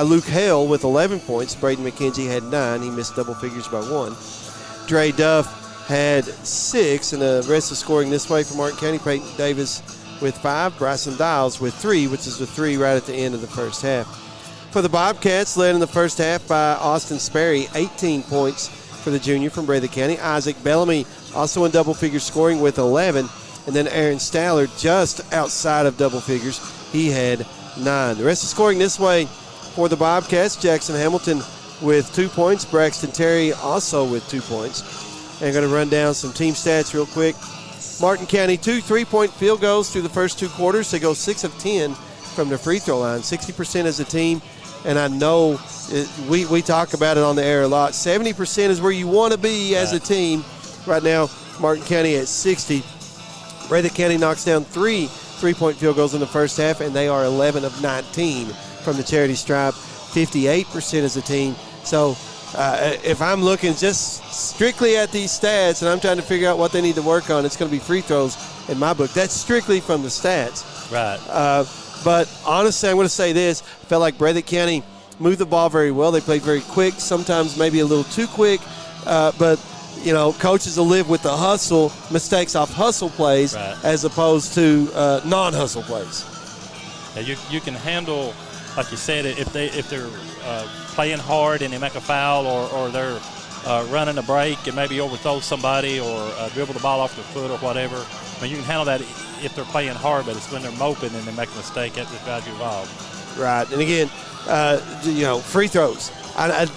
Luke Hale with 11 points. Braden McKenzie had 9. He missed double figures by 1. Dre Duff had 6, and the rest of scoring this way for Martin County. Peyton Davis with 5, Bryson Dials with 3, which is the 3 right at the end of the first half. For the Bobcats, led in the first half by Austin Sperry, 18 points for the junior from Breathitt County. Isaac Bellamy also in double figures scoring with 11, and then Aaron Stallard just outside of double figures. He had 9. The rest of scoring this way for the Bobcats, Jackson Hamilton with 2 points, Braxton Terry also with 2 points. And going to run down some team stats real quick. Martin County, 2 3-point field goals through the first 2 quarters. They go 6 of 10 from the free throw line, 60% as a team. And I know we talk about it on the air a lot. 70% is where you want to be as a team. Right now, Martin County at 60. Breathitt County knocks down 3 3-point field goals in the first half, and they are 11 of 19 from the charity stripe, 58% as a team. So if I'm looking just strictly at these stats and I'm trying to figure out what they need to work on, it's going to be free throws in my book. That's strictly from the stats. Right. But honestly, I'm going to say this. I felt like Breathitt County moved the ball very well. They played very quick, sometimes maybe a little too quick. But, you know, coaches will live with the hustle, mistakes off hustle plays, right, as opposed to non-hustle plays. Yeah, you can handle, like you said, if they're playing hard and they make a foul or they're running a break and maybe overthrow somebody or dribble the ball off their foot or whatever. I mean, you can handle that if they're playing hard, but it's when they're moping and they make a mistake that just drives you involved. Right. And again, free throws.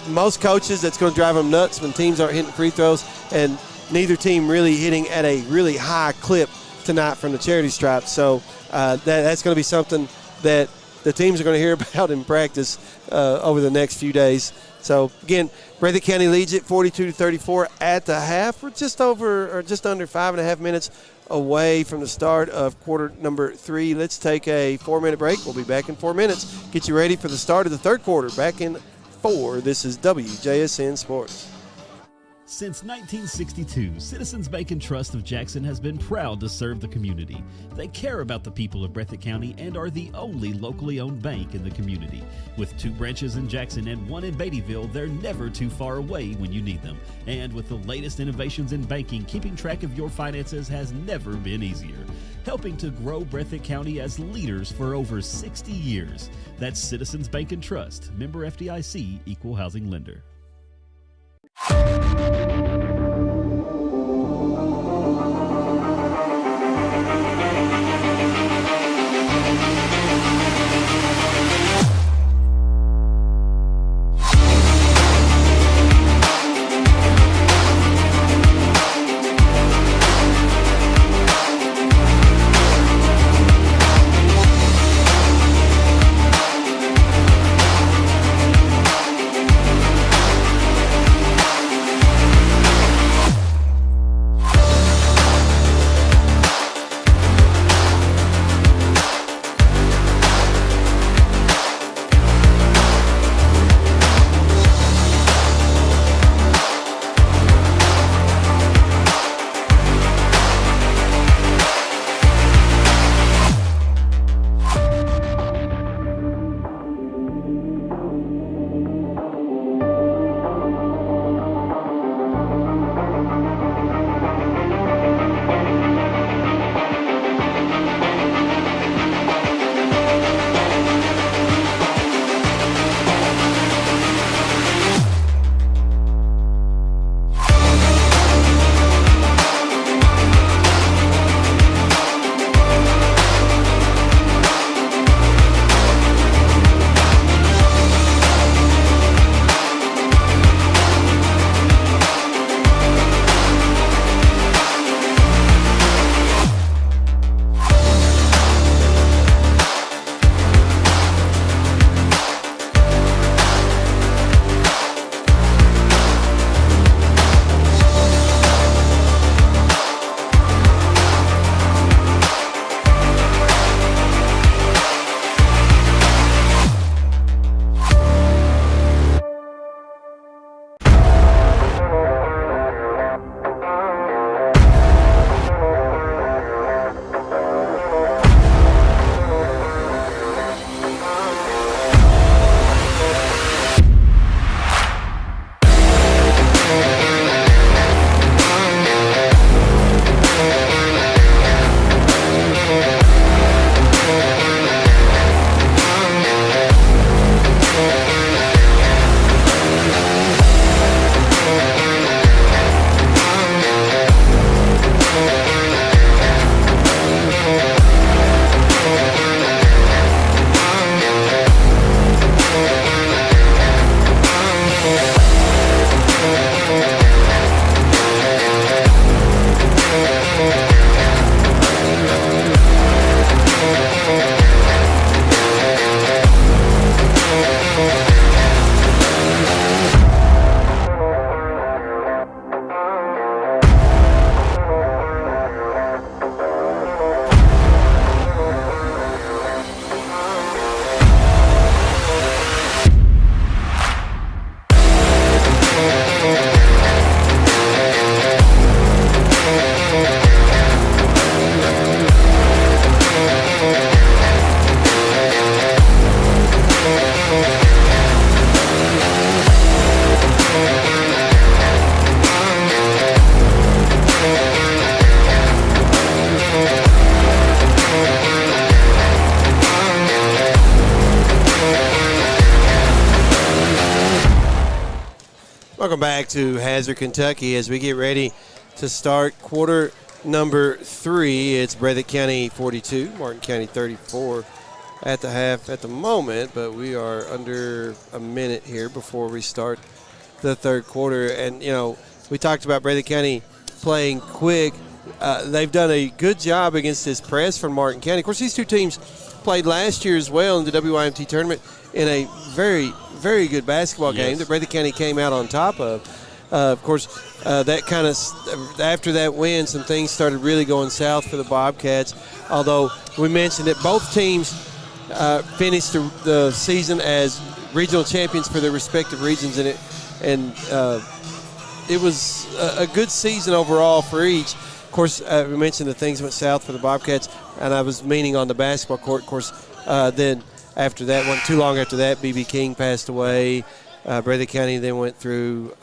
Most coaches, that's going to drive them nuts when teams aren't hitting free throws, and neither team really hitting at a really high clip tonight from the charity stripe. So that's going to be something that the teams are going to hear about in practice over the next few days. So, again, Breathitt County leads it 42-34 at the half. We're just under 5.5 minutes away from the start of quarter number 3. Let's take a 4-minute break. We'll be back in 4 minutes. Get you ready for the start of the third quarter. Back in 4. This is WJSN Sports. Since 1962, Citizens Bank and Trust of Jackson has been proud to serve the community. They care about the people of Breathitt County and are the only locally owned bank in the community. With 2 branches in Jackson and 1 in Beattyville, they're never too far away when you need them. And with the latest innovations in banking, keeping track of your finances has never been easier. Helping to grow Breathitt County as leaders for over 60 years. That's Citizens Bank and Trust, member FDIC, equal housing lender. Welcome back to Hazard, Kentucky, as we get ready to start quarter number 3. It's Breathitt County 42, Martin County 34. at the half at the moment, but we are under a minute here before we start the third quarter. And, you know, we talked about Breathitt County playing quick. They've done a good job against this press from Martin County. Of course, these two teams played last year as well in the WYMT tournament in a very, very good basketball game that Breathitt County came out on top of. Of course, that kind of after that win, some things started really going south for the Bobcats. Although we mentioned that both teams finished the season as regional champions for their respective regions, and it was a good season overall for each. Of course, we mentioned the things went south for the Bobcats, and I was meaning on the basketball court. Of course, then after that, wasn't too long after that, B.B. King passed away. Breathitt County then went through.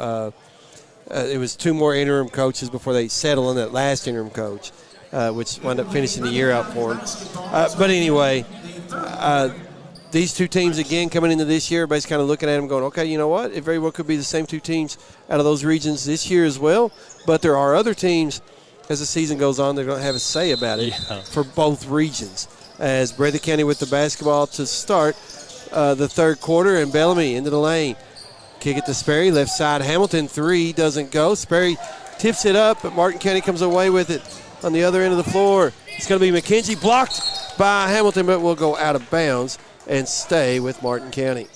It was two more interim coaches before they settled on that last interim coach, which wound up finishing the year out for them. But anyway, these two teams, again, coming into this year, everybody's kind of looking at them going, okay, you know what? It very well could be the same two teams out of those regions this year as well. But there are other teams, as the season goes on, they're going to have a say about it for both regions. As Breathitt County with the basketball to start the third quarter, and Bellamy into the lane. Kick it to Sperry, left side. Hamilton, three, doesn't go. Sperry tips it up, but Martin County comes away with it on the other end of the floor. It's going to be McKenzie, blocked by Hamilton, but will go out of bounds and stay with Martin County.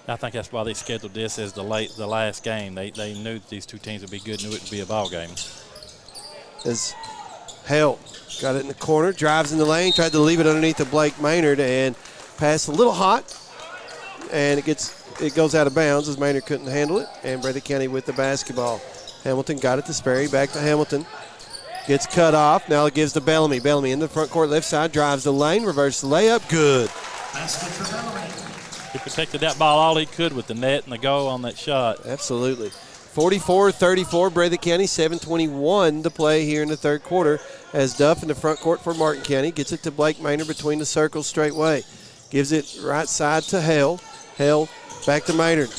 I think that's why they scheduled this as the last game. They knew that these two teams would be good, knew it would be a ball game. As Hale got it in the corner, drives in the lane, tried to leave it underneath to Blake Maynard, and passed a little hot. And it goes out of bounds as Maynard couldn't handle it, and Breathitt County with the basketball. Hamilton got it to Sperry, back to Hamilton. Gets cut off, now it gives to Bellamy. Bellamy in the front court, left side, drives the lane, reverse layup, good. Basket for Bellamy. He protected that ball all he could with the net and the go on that shot. Absolutely. 44-34, Breathitt County, 7:21 to play here in the third quarter as Duff in the front court for Martin County gets it to Blake Maynard between the circles straightway. Gives it right side to Hale. Hale back to Maynard.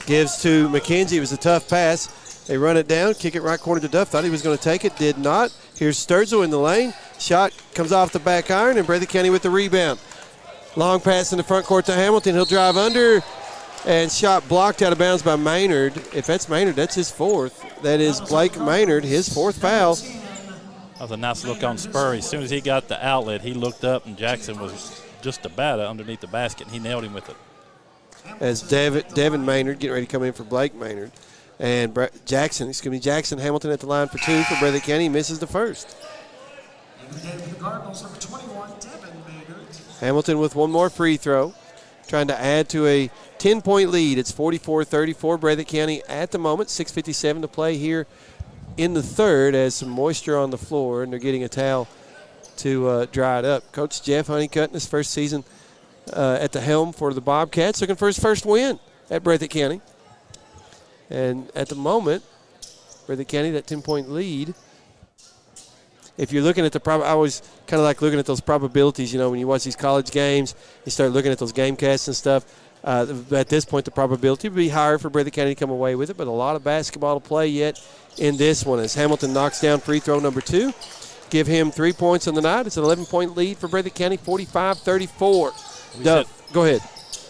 Gives to McKenzie. It was a tough pass. They run it down, kick it right corner to Duff. Thought he was going to take it, did not. Here's Sturgill in the lane. Shot comes off the back iron, and Breathitt County with the rebound. Long pass in the front court to Hamilton. He'll drive under, and shot blocked out of bounds by Maynard. If that's Maynard, that's his fourth. That is Blake Maynard, his fourth foul. That was a nice look on Spurry. As soon as he got the outlet, he looked up, and Jackson was just about underneath the basket, and he nailed him with it. As Devin Maynard getting ready to come in for Blake Maynard. And Jackson Hamilton at the line for two for Breathitt County. Misses the first. The Cardinals, number 21, Devin Maynard. Hamilton with one more free throw, trying to add to a 10-point lead. It's 44-34, Breathitt County at the moment. 6:57 to play here in the third as some moisture on the floor, and they're getting a towel to dry it up. Coach Jeff Honeycutt in his first season at the helm for the Bobcats, looking for his first win at Breathitt County. And at the moment, Breathitt County, that 10-point lead. If you're looking at I always kind of like looking at those probabilities, you know, when you watch these college games, you start looking at those game casts and stuff. At this point, the probability would be higher for Breathitt County to come away with it, but a lot of basketball to play yet in this one as Hamilton knocks down free throw number 2. Give him 3 points on the night. It's an 11-point lead for Breathitt County, 45-34. Go ahead.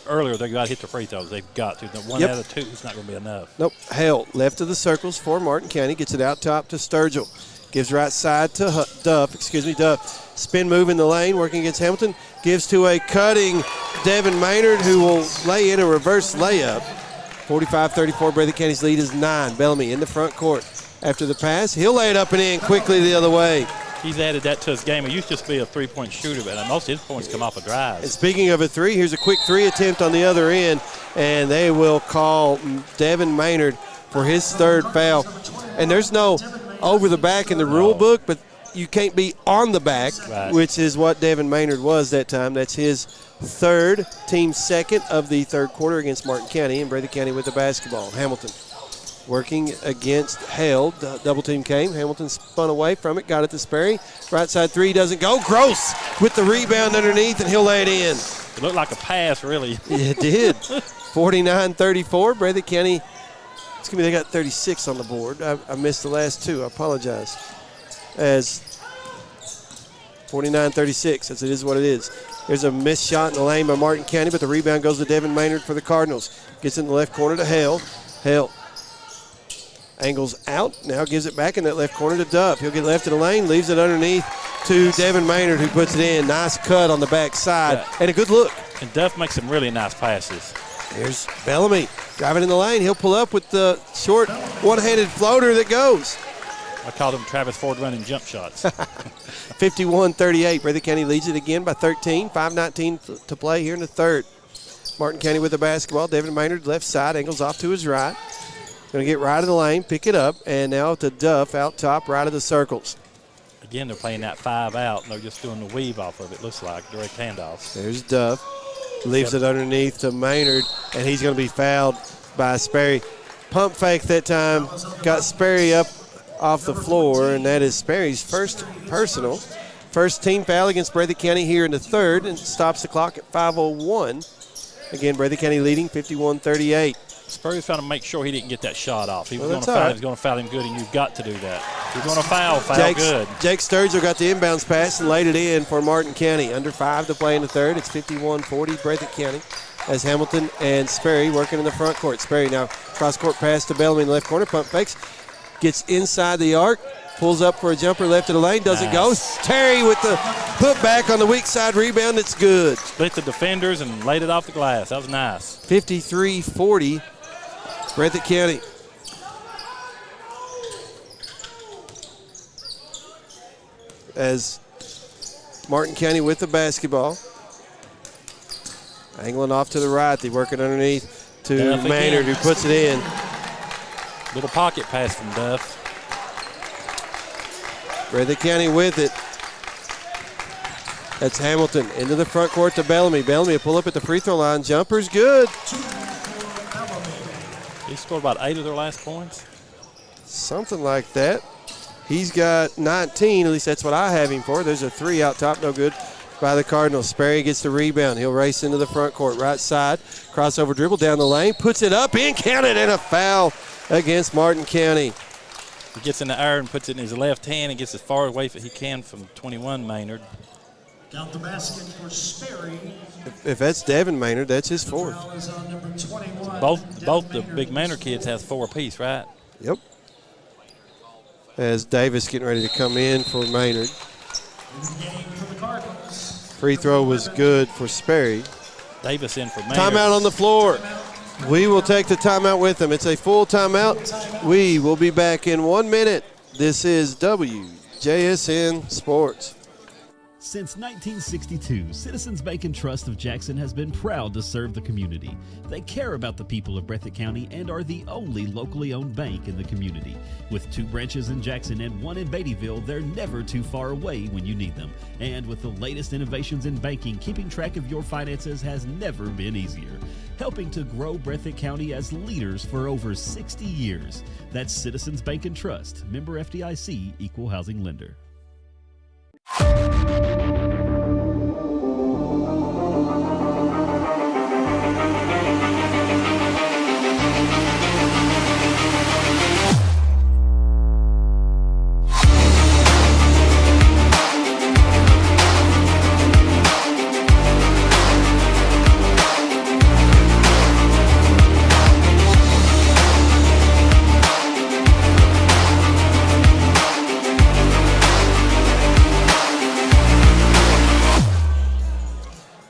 Earlier, they got to hit the free throws. They've got to. One out of two is not going to be enough. Nope. Hale, left of the circles for Martin County. Gets it out top to Sturgill. Gives right side to Duff. Spin move in the lane, working against Hamilton. Gives to a cutting Devin Maynard, who will lay in a reverse layup. 45-34, Breathitt County's lead is 9. Bellamy in the front court. After the pass, he'll lay it up and in quickly the other way. He's added that to his game. He used to just be a three-point shooter, but most of his points come off of drives. And speaking of a three, here's a quick three attempt on the other end, and they will call Devin Maynard for his third foul. And there's no over the back in the rule book, but you can't be on the back, which is what Devin Maynard was that time. That's his third, team second of the third quarter against Martin County, and Breathitt County with the basketball. Hamilton working against Hale. Double team came. Hamilton spun away from it, got it to Sperry. Right side three doesn't go. Gross with the rebound underneath, and he'll lay it in. It looked like a pass, really. It did. 49-34. Breathitt County, they got 36 on the board. I missed the last two. I apologize. As 49-36, as it is what it is. There's a missed shot in the lane by Martin County, but the rebound goes to Devin Maynard for the Cardinals. Gets in the left corner to Hale. Hale angles out, now gives it back in that left corner to Duff. He'll get left in the lane, leaves it underneath to Devin Maynard, who puts it in. Nice cut on the backside, and a good look. And Duff makes some really nice passes. Here's Bellamy driving in the lane. He'll pull up with the short one-handed floater that goes. I call them Travis Ford running jump shots. 51-38. Breathitt County leads it again by 13. 5:19 to play here in the third. Martin County with the basketball. Devin Maynard left side, angles off to his right. Going to get right of the lane, pick it up, and now to Duff out top, right of the circles. Again, they're playing that 5 out, and they're just doing the weave off of it, looks like, direct handoffs. There's Duff. Leaves it underneath to Maynard, and he's going to be fouled by Sperry. Pump fake that time, got Sperry up off the floor, and that is Sperry's first personal. First team foul against Breathitt County here in the third, and stops the clock at 5:01. Again, Breathitt County leading 51-38. Sperry's trying to make sure he didn't get that shot off. He was Well, going to that's all foul. right. He's going to foul him good, and you've got to do that. If you're going to foul good. Jake Sturgill got the inbounds pass and laid it in for Martin County. Under 5 to play in the third. It's 51-40 Breathitt County as Hamilton and Sperry working in the front court. Sperry now cross-court pass to Bellamy in the left corner. Pump fakes. Gets inside the arc. Pulls up for a jumper left of the lane. Doesn't go. Terry with the put back on the weak side rebound. It's good. Split the defenders and laid it off the glass. That was nice. 53-40 Breathitt County. As Martin County with the basketball. Angling off to the right. They work it underneath to Duff Maynard, again. who puts it in. Little pocket pass from Duff. Breathitt County with it. That's Hamilton into the front court to Bellamy. Bellamy will pull up at the free throw line. Jumper's good. He scored about 8 of their last points. Something like that. He's got 19, at least that's what I have him for. There's a 3 out top, no good by the Cardinals. Sperry gets the rebound. He'll race into the front court, right side. Crossover dribble down the lane, puts it up, in, counted, and a foul against Martin County. He gets in the air and puts it in his left hand and gets as far away as he can from 21 Maynard. Count the basket for Sperry. If that's Devin Maynard, that's his fourth. Foul is on number 21. Both the big Maynard kids have 4 apiece, right? Yep. As Davis getting ready to come in for Maynard. In the game for the Cardinals. Free throw was good for Sperry. Davis in for Maynard. Timeout on the floor. We will take the timeout with them. It's a full timeout. We will be back in 1 minute. This is WJSN Sports. Since 1962, Citizens Bank and Trust of Jackson has been proud to serve the community. They care about the people of Breathitt County and are the only locally owned bank in the community. With 2 branches in Jackson and 1 in Beattyville, they're never too far away when you need them. And with the latest innovations in banking, keeping track of your finances has never been easier. Helping to grow Breathitt County as leaders for over 60 years. That's Citizens Bank and Trust, member FDIC, equal housing lender.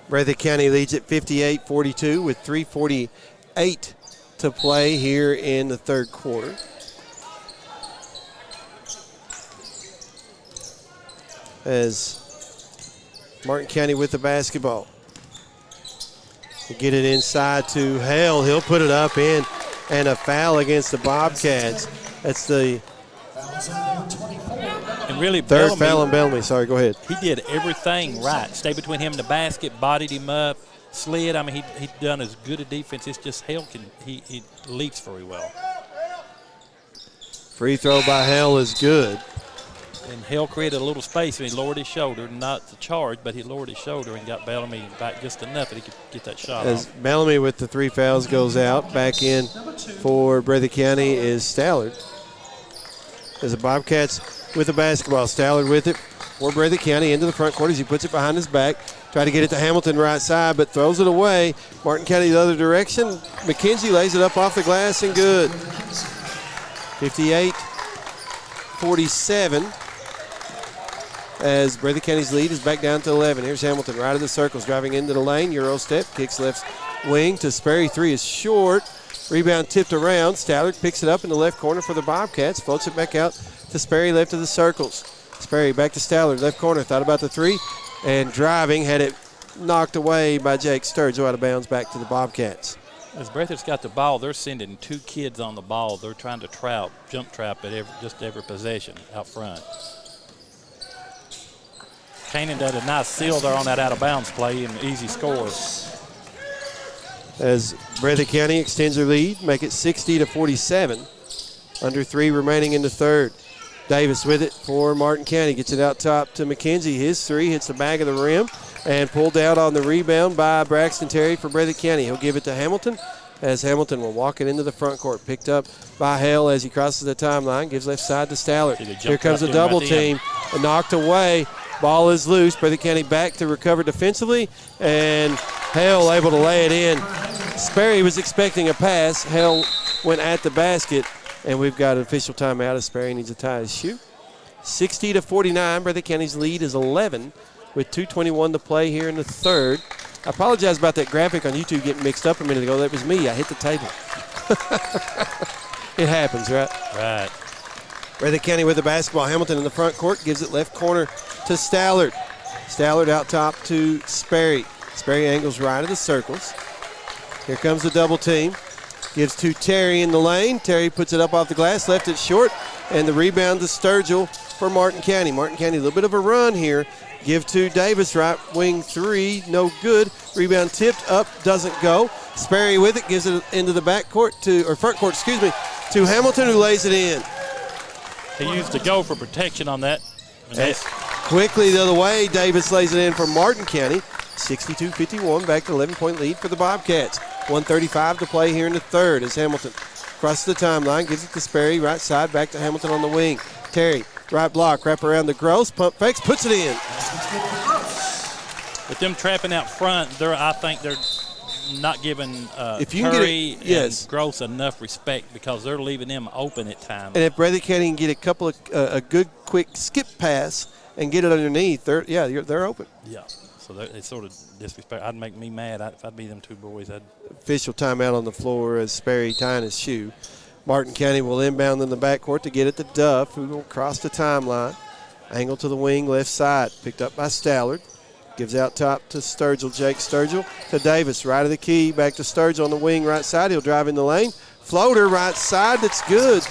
Breathitt County leads at 58-42 with 3:48 to play here in the third quarter. As Martin County with the basketball. They get it inside to Hale. He'll put it up in, and a foul against the Bobcats. That's the Fouls on number 24. And really, third foul on Bellamy. Sorry, go ahead. he did everything right. Stayed between him and the basket, bodied him up, slid. I mean, he done as good a defense. It's just Hale he leads very well. Free throw by Hale is good. And Hale created a little space and he lowered his shoulder, not to charge, but he lowered his shoulder and got Bellamy back just enough that he could get that shot As off. Bellamy with the 3 fouls goes out. Back in for Breathitt County is Stallard. As the Bobcats with the basketball. Stallard with it. for Breathitt County into the front court as he puts it behind his back. Try to get it to Hamilton right side, but throws it away. Martin County the other direction. McKenzie lays it up off the glass and good. 58-47 as Breathitt County's lead is back down to 11. Here's Hamilton right of the circles, driving into the lane. Euro step, kicks left wing to Sperry. 3 is short. Rebound tipped around. Stallard picks it up in the left corner for the Bobcats. Floats it back out to Sperry, left of the circles. Sperry back to Stallard, left corner. Thought about the 3 and driving. Had it knocked away by Jake Sturgill out of bounds back to the Bobcats. As Breathitt's got the ball, they're sending 2 kids on the ball. They're trying to jump trap at every possession out front. Canaan did a nice seal there on that out-of-bounds play and easy score. As Breathitt County extends their lead, make it 60-47. Under 3 remaining in the third. Davis with it for Martin County. Gets it out top to McKenzie. His 3 hits the back of the rim and pulled out on the rebound by Braxton Terry for Breathitt County. He'll give it to Hamilton as Hamilton will walk it into the front court. Picked up by Hale as he crosses the timeline. Gives left side to Stallard. Here comes a double team. Knocked away. Ball is loose. Breathitt County back to recover defensively, and Hale able to lay it in. Sperry was expecting a pass. Hale went at the basket, and we've got an official timeout as Sperry needs to tie his shoe. 60-49. Breathitt County's lead is 11 with 2:21 to play here in the third. I apologize about that graphic on YouTube getting mixed up a minute ago. That was me. I hit the table. It happens, right? Right. Breathitt County with the basketball. Hamilton in the front court gives it left corner to Stallard. Stallard out top to Sperry. Sperry angles right of the circles. Here comes the double team. Gives to Terry in the lane. Terry puts it up off the glass, left it short, and the rebound to Sturgill for Martin County. Martin County a little bit of a run here. Give to Davis, right wing 3, no good. Rebound tipped up, doesn't go. Sperry with it, gives it into the front court, to Hamilton, who lays it in. He used the go for protection on that. Quickly the other way, Davis lays it in for Martin County. 62-51, back to 11-point lead for the Bobcats. 1:35 to play here in the third as Hamilton crosses the timeline, gives it to Sperry, right side, back to Hamilton on the wing. Terry, right block, wrap around the Gross, pump fakes, puts it in. With them trapping out front, I think they're not giving Curry and Gross enough respect because they're leaving them open at times. And if Breathitt County can get a couple of a good quick skip pass and get it underneath, they're open. Yeah, so it's sort of disrespect. I'd make me mad if I'd be them 2 boys. Official timeout on the floor as Sperry tying his shoe. Martin County will inbound in the backcourt to get it to Duff, who will cross the timeline. Angle to the wing, left side, picked up by Stallard. Gives out top to Sturgill, Jake Sturgill to Davis, right of the key, back to Sturgill on the wing, right side. He'll drive in the lane. Floater, right side, that's good.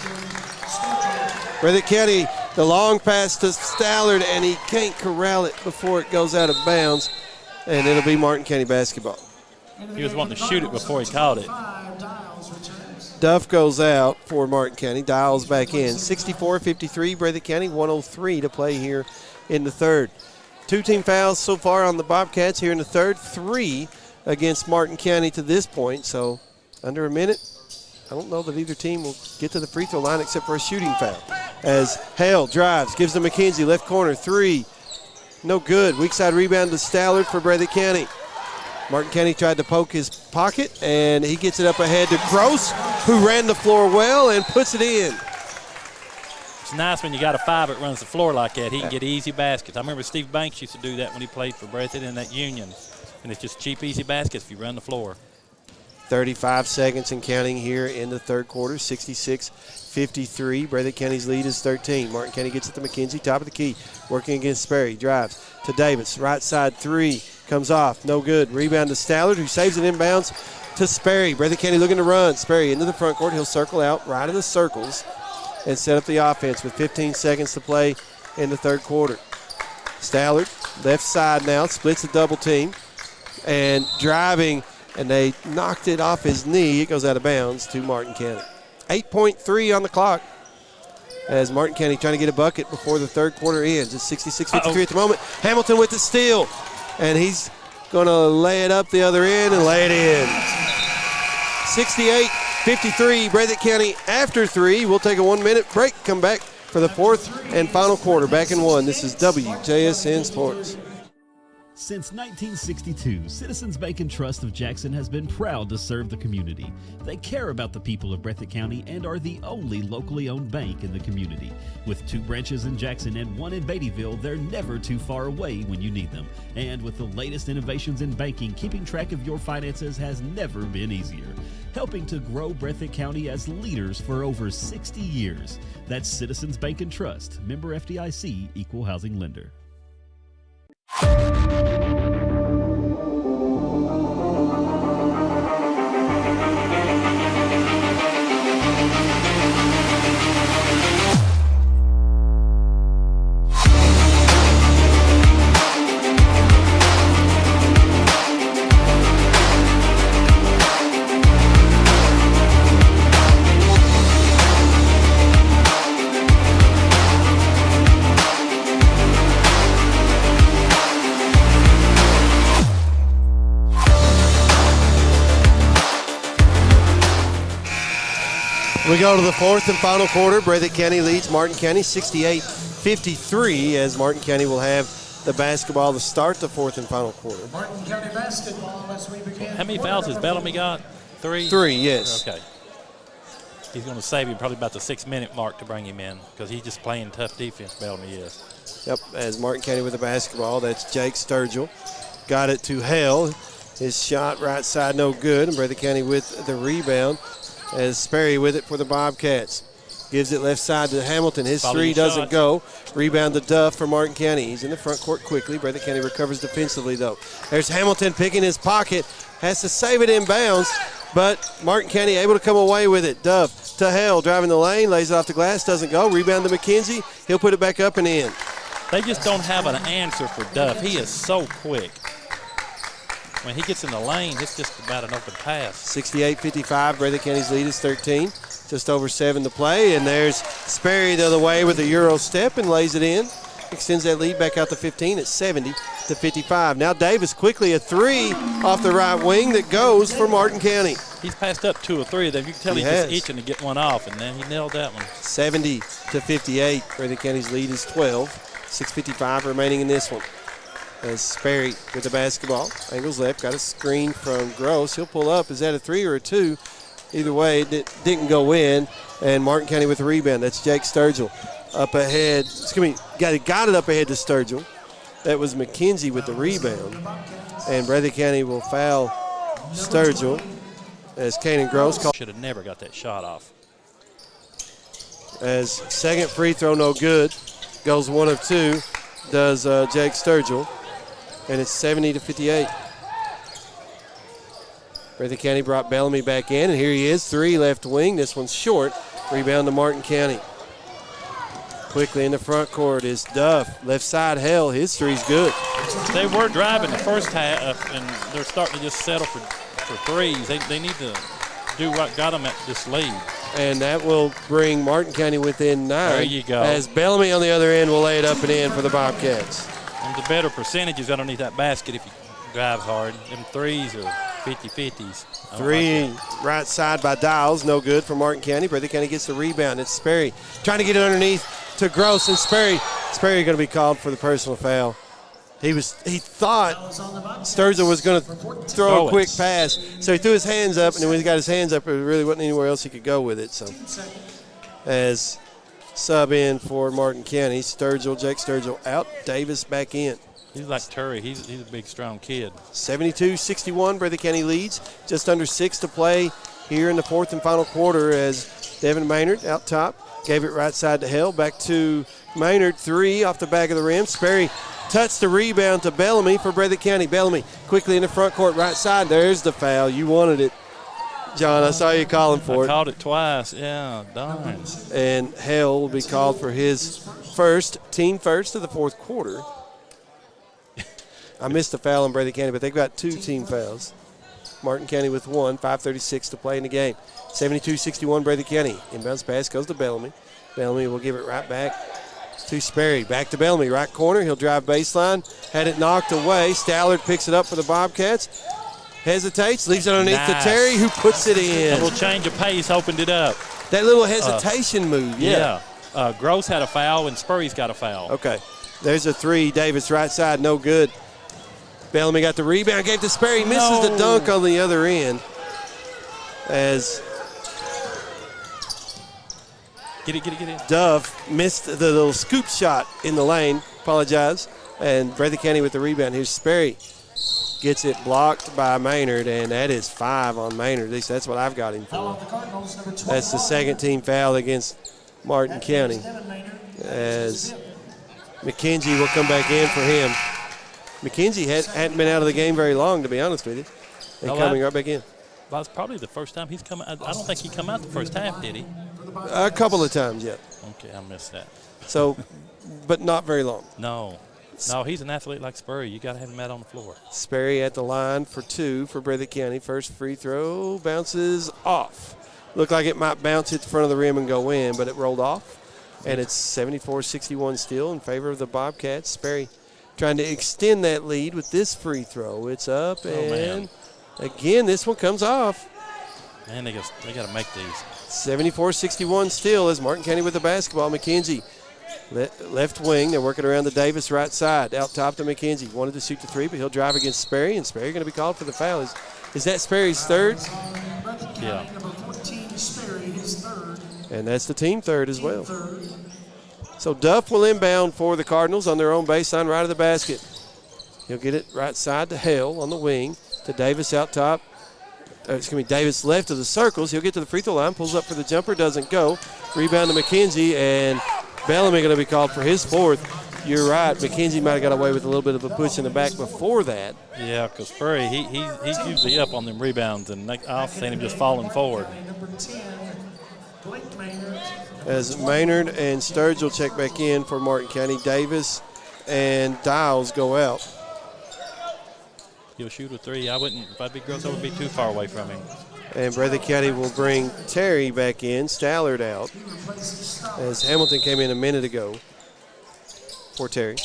Breathitt County, the long pass to Stallard, and he can't corral it before it goes out of bounds, and it'll be Martin County basketball. He was wanting to shoot it before he caught it. Duff goes out for Martin County. Dials back in. 64-53, Breathitt County, 1:03 to play here in the third. 2 team fouls so far on the Bobcats here in the third. 3 against Martin County to this point. So under a minute, I don't know that either team will get to the free throw line except for a shooting foul. As Hale drives, gives to McKenzie, left corner, 3. No good. Weak side rebound to Stallard for Breathitt County. Martin County tried to poke his pocket, and he gets it up ahead to Gross, who ran the floor well and puts it in. It's nice when you got a 5 that runs the floor like that. He can get easy baskets. I remember Steve Banks used to do that when he played for Breathitt in that union. And it's just cheap, easy baskets if you run the floor. 35 seconds and counting here in the third quarter, 66-53. Breathitt County's lead is 13. Martin County gets it to McKenzie, top of the key, working against Sperry. Drives to Davis, right side 3, comes off, no good. Rebound to Stallard, who saves it inbounds to Sperry. Breathitt County looking to run. Sperry into the front court. He'll circle out right of the circles and set up the offense with 15 seconds to play in the third quarter. Stallard, left side now, splits the double team, and driving, and they knocked it off his knee. It goes out of bounds to Martin County. 8.3 on the clock as Martin County trying to get a bucket before the third quarter ends. It's 66-53 at the moment. Hamilton with the steal, and he's going to lay it up the other end and lay it in. 68-53, Breathitt County after 3. We'll take a 1-minute break, come back for the fourth and final quarter. Back in one. This is WJSN Sports. Since 1962, Citizens Bank and Trust of Jackson has been proud to serve the community. They care about the people of Breathitt County and are the only locally owned bank in the community. With 2 branches in Jackson and 1 in Beattyville, they're never too far away when you need them. And with the latest innovations in banking, keeping track of your finances has never been easier. Helping to grow Breathitt County as leaders for over 60 years. That's Citizens Bank and Trust, member FDIC, equal housing lender. We go to the fourth and final quarter. Breathitt County leads Martin County 68-53 as Martin County will have the basketball to start the fourth and final quarter. Martin County basketball as we begin. How many fouls has Bellamy got? 3? 3, yes. Okay. He's going to save him probably about the 6-minute mark to bring him in because he's just playing tough defense, Bellamy is. Yep, as Martin County with the basketball, that's Jake Sturgill. Got it to Hale. His shot right side no good, and Breathitt County with the rebound as Sperry with it for the Bobcats. Gives it left side to Hamilton. His three doesn't go. Rebound to Duff for Martin County. He's in the front court quickly. Breathitt County recovers defensively, though. There's Hamilton picking his pocket. Has to save it in bounds, but Martin County able to come away with it. Duff to Hale, driving the lane, lays it off the glass, doesn't go. Rebound to McKenzie. He'll put it back up and in. They just don't have an answer for Duff. He is so quick. When he gets in the lane, it's just about an open pass. 68-55, Breathitt County's lead is 13. Just over 7 to play, and there's Sperry the other way with a Euro step and lays it in. Extends that lead back out to 15 at 70-55. Now Davis quickly a 3 off the right wing that goes for Martin County. He's passed up 2 or 3 of them. You can tell he's just itching to get one off, and then he nailed that one. 70-58, Breathitt County's lead is 12. 6:55 remaining in this one. As Sperry with the basketball, angles left, got a screen from Gross. He'll pull up. Is that a 3 or a 2? Either way, it didn't go in. And Martin County with the rebound. That's Jake Sturgill up ahead. Got it up ahead to Sturgill. That was McKenzie with the rebound. And Breathitt County will foul Sturgill as Kanan Gross should have never got that shot off. As second free throw no good. Goes 1 of 2. Does Jake Sturgill. And it's 70-58. Breathitt County brought Bellamy back in, and here he is, 3 left wing. This one's short. Rebound to Martin County. Quickly in the front court is Duff. Left side, Hell. His 3's good. They were driving the first half, and they're starting to just settle for threes. They need to do what got them at this lead. And that will bring Martin County within 9. There you go. As Bellamy on the other end will lay it up and in for the Bobcats. And the better percentages underneath that basket if you drive hard. Them threes are 50-50s. 3 right side by Dials, no good for Martin County. Breathitt County gets the rebound. It's Sperry trying to get it underneath to Gross, and Sperry going to be called for the personal foul. He thought Sturgill was going to throw a quick pass, so he threw his hands up, and then when he got his hands up, there really wasn't anywhere else he could go with it. So, as sub in for Martin County, Jake Sturgill out, Davis back in. He's like Terry. He's a big, strong kid. 72-61, Breathitt County leads. Just under 6 to play here in the fourth and final quarter as Devin Maynard out top. Gave it right side to Hell. Back to Maynard, 3 off the back of the rim. Sperry touched the rebound to Bellamy for Breathitt County. Bellamy quickly in the front court, right side. There's the foul. You wanted it, John. I saw you calling for it. I called it twice. Yeah, darn. And Hell will be called for his team first of the fourth quarter. I missed a foul on Breathitt County, but they've got 2 team fouls. Martin County with 1, 5:36 to play in the game. 72-61, Breathitt County. Inbounds pass goes to Bellamy. Bellamy will give it right back to Sperry. Back to Bellamy, right corner. He'll drive baseline. Had it knocked away. Stallard picks it up for the Bobcats. Hesitates, leaves it underneath to Terry, who puts it in. A little change of pace opened it up. That little hesitation move, yeah. Gross had a foul and Spurry's got a foul. Okay. There's a three. Davis right side, no good. Bellamy got the rebound, gave to Sperry, misses the dunk on the other end. As Get it. Duff missed the little scoop shot in the lane. Apologize. And Breathitt County with the rebound. Here's Sperry. Gets it blocked by Maynard, and that is 5 on Maynard. At least that's what I've got him for. That's the second team foul against Martin County. As McKenzie will come back in for him. McKenzie hadn't been out of the game very long, to be honest with you. And coming right back in. Well, it's probably the first time he's come out. I don't think he come out the first half, did he? A couple of times, yeah. Okay, I missed that. So, but not very long. No, he's an athlete like Spurry. You got to have him out on the floor. Sperry at the line for 2 for Breathitt County. First free throw bounces off. Looked like it might bounce hit the front of the rim and go in, but it rolled off. And it's 74-61 still in favor of the Bobcats. Sperry trying to extend that lead with this free throw. It's up, and again, this one comes off. Man, they got to make these. 74-61 still as Martin County with the basketball. McKenzie, left wing. They're working around the Davis right side. Out top to McKenzie. Wanted to shoot the three, but he'll drive against Sperry, and Sperry going to be called for the foul. Is that Sperry's third? Yeah. And that's the team third as well. So Duff will inbound for the Cardinals on their own baseline right of the basket. He'll get it right side to Hale on the wing to Davis out top. Davis left of the circles. He'll get to the free throw line, pulls up for the jumper, doesn't go. Rebound to McKenzie, and Bellamy going to be called for his fourth. You're right. McKenzie might have got away with a little bit of a push in the back before that. Yeah, because Spurry, he's usually up on them rebounds, and I've seen him just falling forward. As Maynard and Sturgill check back in for Martin County, Davis and Dials go out. He'll shoot a three. If I'd be Gross, I would be too far away from him. And Breathitt County will bring Terry back in, Stallard out, as Hamilton came in a minute ago for Terry.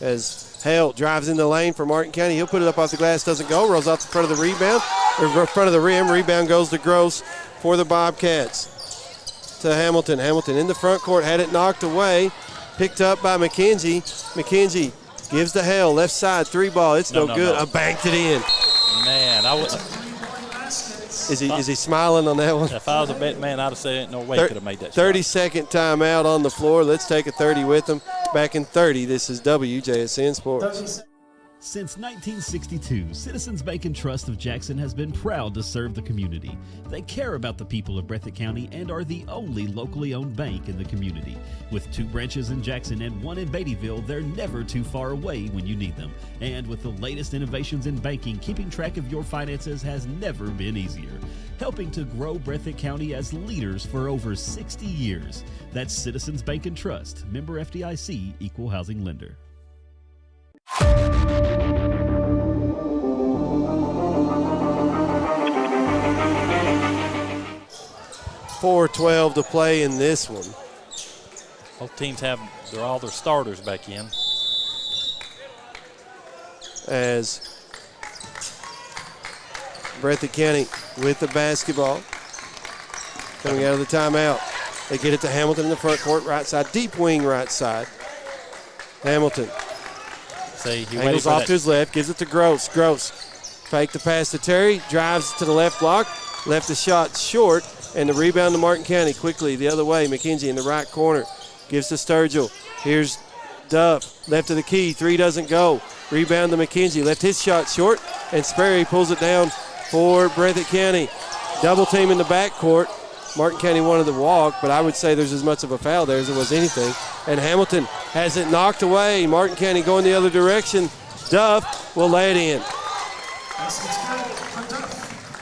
As Hale drives in the lane for Martin County, he'll put it up off the glass, doesn't go, rolls off the front of the rebound, or front of the rim. Rebound goes to Gross for the Bobcats. To Hamilton. Hamilton in the front court, had it knocked away, picked up by McKenzie. McKenzie gives to Hale, left side, three ball. It's no good. I banked it in. Man, Is he smiling on that one? If I was a bet man, I'd have said no way could have made that 30-second timeout on the floor. Let's take a 30 with them. Back in 30, this is WJSN Sports. Since 1962, Citizens Bank and Trust of Jackson has been proud to serve the community. They care about the people of Breathitt County and are the only locally owned bank in the community. With 2 branches in Jackson and 1 in Beattyville, they're never too far away when you need them. And with the latest innovations in banking, keeping track of your finances has never been easier. Helping to grow Breathitt County as leaders for over 60 years. That's Citizens Bank and Trust, member FDIC, equal housing lender. 4:12 to play in this one. Both teams have all their starters back in. As Breathitt County with the basketball. Coming out of the timeout. They get it to Hamilton in the front court, right side, deep wing right side. Hamilton. Angles off to his left, gives it to Gross. Gross fake the pass to Terry, drives to the left block, left the shot short, and the rebound to Martin County quickly the other way. McKenzie in the right corner, gives to Sturgill. Here's Duff, left of the key, 3 doesn't go. Rebound to McKenzie, left his shot short, and Sperry pulls it down for Breathitt County. Double team in the backcourt. Martin County wanted to walk, but I would say there's as much of a foul there as there was anything. And Hamilton has it knocked away. Martin County going the other direction. Duff will lay it in.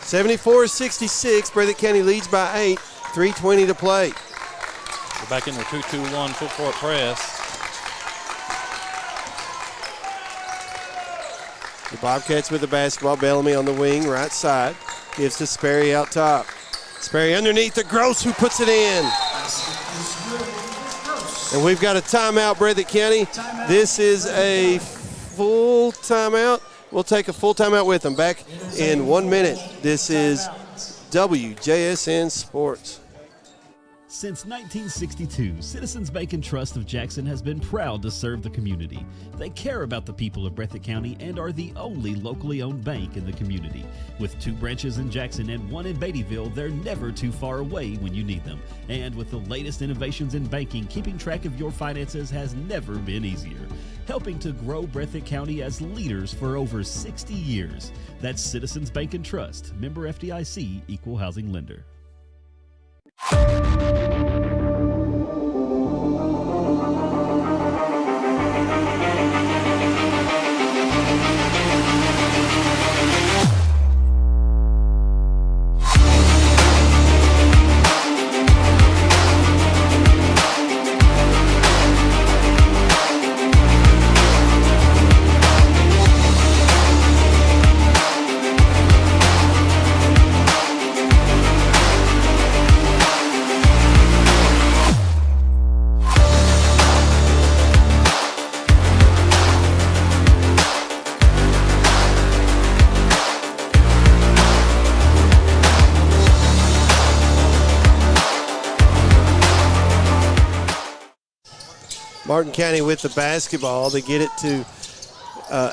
74-66. Breathitt County leads by 8. 3:20 to play. We're back in the 2-2-1 full court press. The Bobcats with the basketball. Bellamy on the wing, right side. Gives to Sperry out top. Sperry underneath the Gross, who puts it in. And we've got a timeout, Breathitt County. This is a full timeout. We'll take a full timeout with them. Back in 1 minute. This is WJSN Sports. Since 1962, Citizens Bank and Trust of Jackson has been proud to serve the community. They care about the people of Breathitt County and are the only locally owned bank in the community. With 2 branches in Jackson and 1 in Beattyville, they're never too far away when you need them. And with the latest innovations in banking, keeping track of your finances has never been easier. Helping to grow Breathitt County as leaders for over 60 years. That's Citizens Bank and Trust, member FDIC, equal housing lender. Martin County with the basketball. They get it to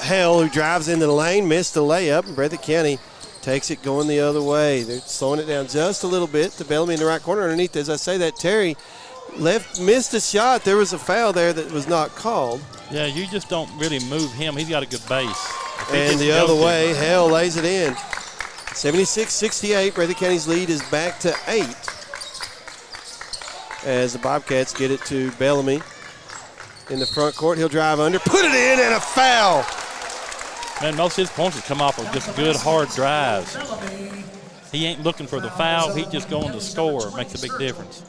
Hale, who drives into the lane, missed the layup, and Breathitt County takes it going the other way. They're slowing it down just a little bit to Bellamy in the right corner. Underneath, as I say that, Terry missed a shot. There was a foul there that was not called. Yeah, you just don't really move him. He's got a good base. And the other way, Hale lays it in. 76-68, Breathitt County's lead is back to 8 as the Bobcats get it to Bellamy. In the front court, he'll drive under, put it in, and a foul. Man, most of his points have come off of just good, hard drives. He ain't looking for the foul. He just going to score. Makes a big difference.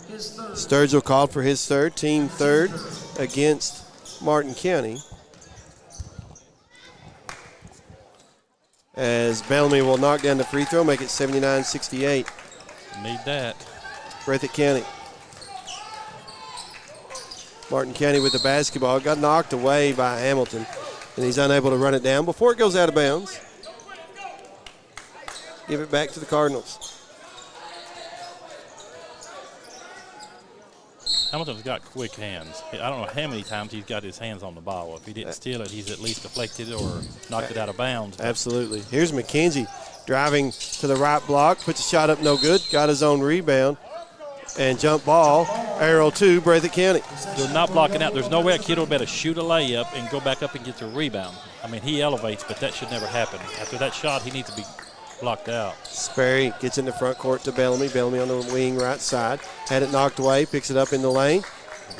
Sturgill called for his third, team third against Martin County. As Bellamy will knock down the free throw, make it 79-68. Need that. Breathitt County. Martin County with the basketball. Got knocked away by Hamilton, and he's unable to run it down before it goes out of bounds. Give it back to the Cardinals. Hamilton's got quick hands. I don't know how many times he's got his hands on the ball. If he didn't steal it, he's at least deflected or knocked it out of bounds. Absolutely. Here's McKenzie driving to the right block, puts a shot up, no good, got his own rebound. And jump ball, arrow to Breathitt County. They're not blocking out. There's no way a kid will be able to shoot a layup and go back up and get the rebound. I mean, he elevates, but that should never happen. After that shot, he needs to be blocked out. Sperry gets in the front court to Bellamy. Bellamy on the wing right side. Had it knocked away, picks it up in the lane.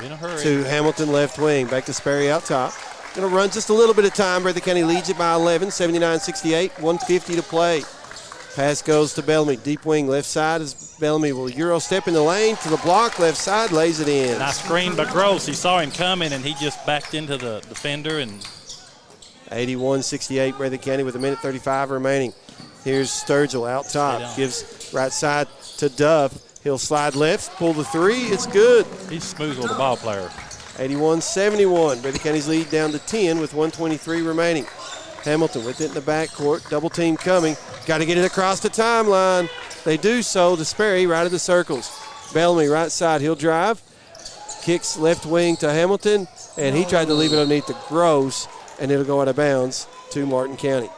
In a hurry. To Hamilton left wing. Back to Sperry out top. Going to run just a little bit of time. Breathitt County leads it by 11, 79-68, 1:50 to play. Pass goes to Bellamy. Deep wing left side as Bellamy will Euro step in the lane to the block. Left side lays it in. Nice screen by Gross. He saw him coming and he just backed into the defender. And 81-68 Breathitt County with 1:35 remaining. Here's Sturgill out top. Gives right side to Duff. He'll slide left, pull the three. It's good. He's smooth with a ball player. 81-71. Breathitt County's lead down to 10 with 1:23 remaining. Hamilton with it in the backcourt. Double team coming. Got to get it across the timeline. They do so to Sperry right of the circles. Bellamy right side. He'll drive. Kicks left wing to Hamilton. And he tried to leave it underneath the Gross. And it'll go out of bounds to Martin County.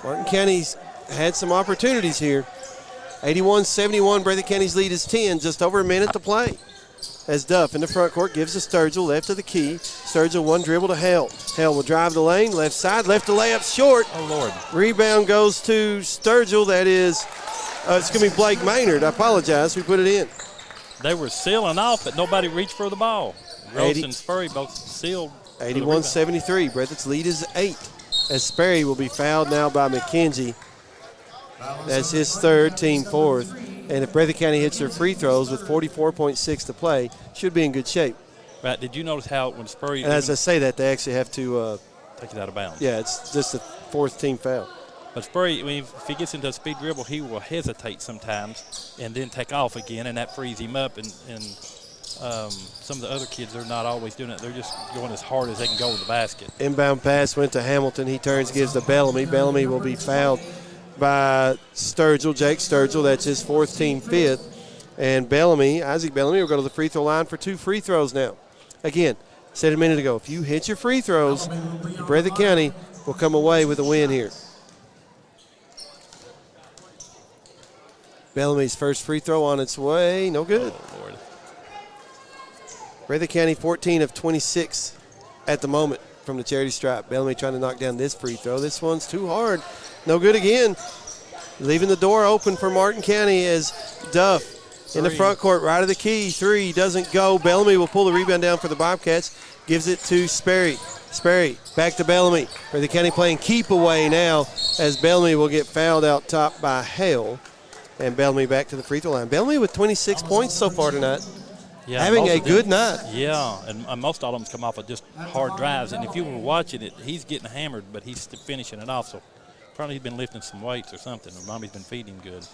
Martin County's had some opportunities here. 81-71. Breathitt County's lead is 10. Just over a minute to play. As Duff in the front court gives to Sturgill, left of the key. Sturgill one dribble to Hale. Hale will drive the lane, left side, left the layup short. Oh, Lord. Rebound goes to Sturgill. That is, it's going to be Blake Maynard. I apologize. We put it in. They were sealing off, but nobody reached for the ball. Gross and Sperry both sealed. 81-73. Breathitt's lead is 8. As Sperry will be fouled now by McKenzie. That's his third, team fourth. And if Breathitt County hits their free throws with 44.6 to play, should be in good shape. Right. Did you notice how when Sperry... And as I say that, they actually have to... take it out of bounds. Yeah, it's just a fourth team foul. But Sperry, I mean, if he gets into a speed dribble, he will hesitate sometimes and then take off again, and that frees him up. And some of the other kids, they're not always doing it. They're just going as hard as they can go with the basket. Inbound pass went to Hamilton. He turns, gives to Bellamy. Bellamy will be fouled by Sturgill, Jake Sturgill. That's his fourth, team fifth. And Isaac Bellamy, will go to the free throw line for 2 free throws now. Again, said a minute ago, if you hit your free throws, Breathitt County will come away with a win here. Bellamy's first free throw on its way. No good. Oh, Lord. Breathitt County 14 of 26 at the moment from the charity stripe. Bellamy trying to knock down this free throw. This one's too hard. No good again. Leaving the door open for Martin County as Duff in the front court, right of the key. 3 doesn't go. Bellamy will pull the rebound down for the Bobcats. Gives it to Sperry. Sperry back to Bellamy. Breathitt County playing keep away now as Bellamy will get fouled out top by Hale. And Bellamy back to the free throw line. Bellamy with 26 points so far tonight. Yeah, having a good night. Yeah, and most of them come off of just hard drives. And if you were watching it, he's getting hammered, but he's finishing it off. So probably he's been lifting some weights or something, or mommy's been feeding him good.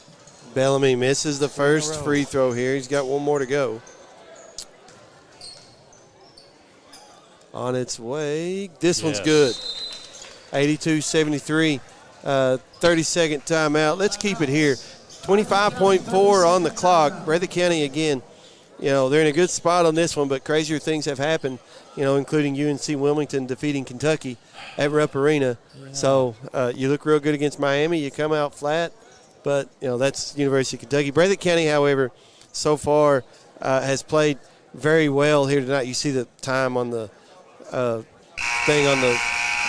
Bellamy misses the first free throw here. He's got one more to go. On its way. This one's good. 82-73. 30-second timeout. Let's keep it here. 25.4 on the clock. Breathitt County again. They're in a good spot on this one, but crazier things have happened, including UNC Wilmington defeating Kentucky at Rupp Arena. Yeah. So you look real good against Miami. You come out flat, but, that's University of Kentucky. Breathitt County, however, so far has played very well here tonight. You see the time on the thing on the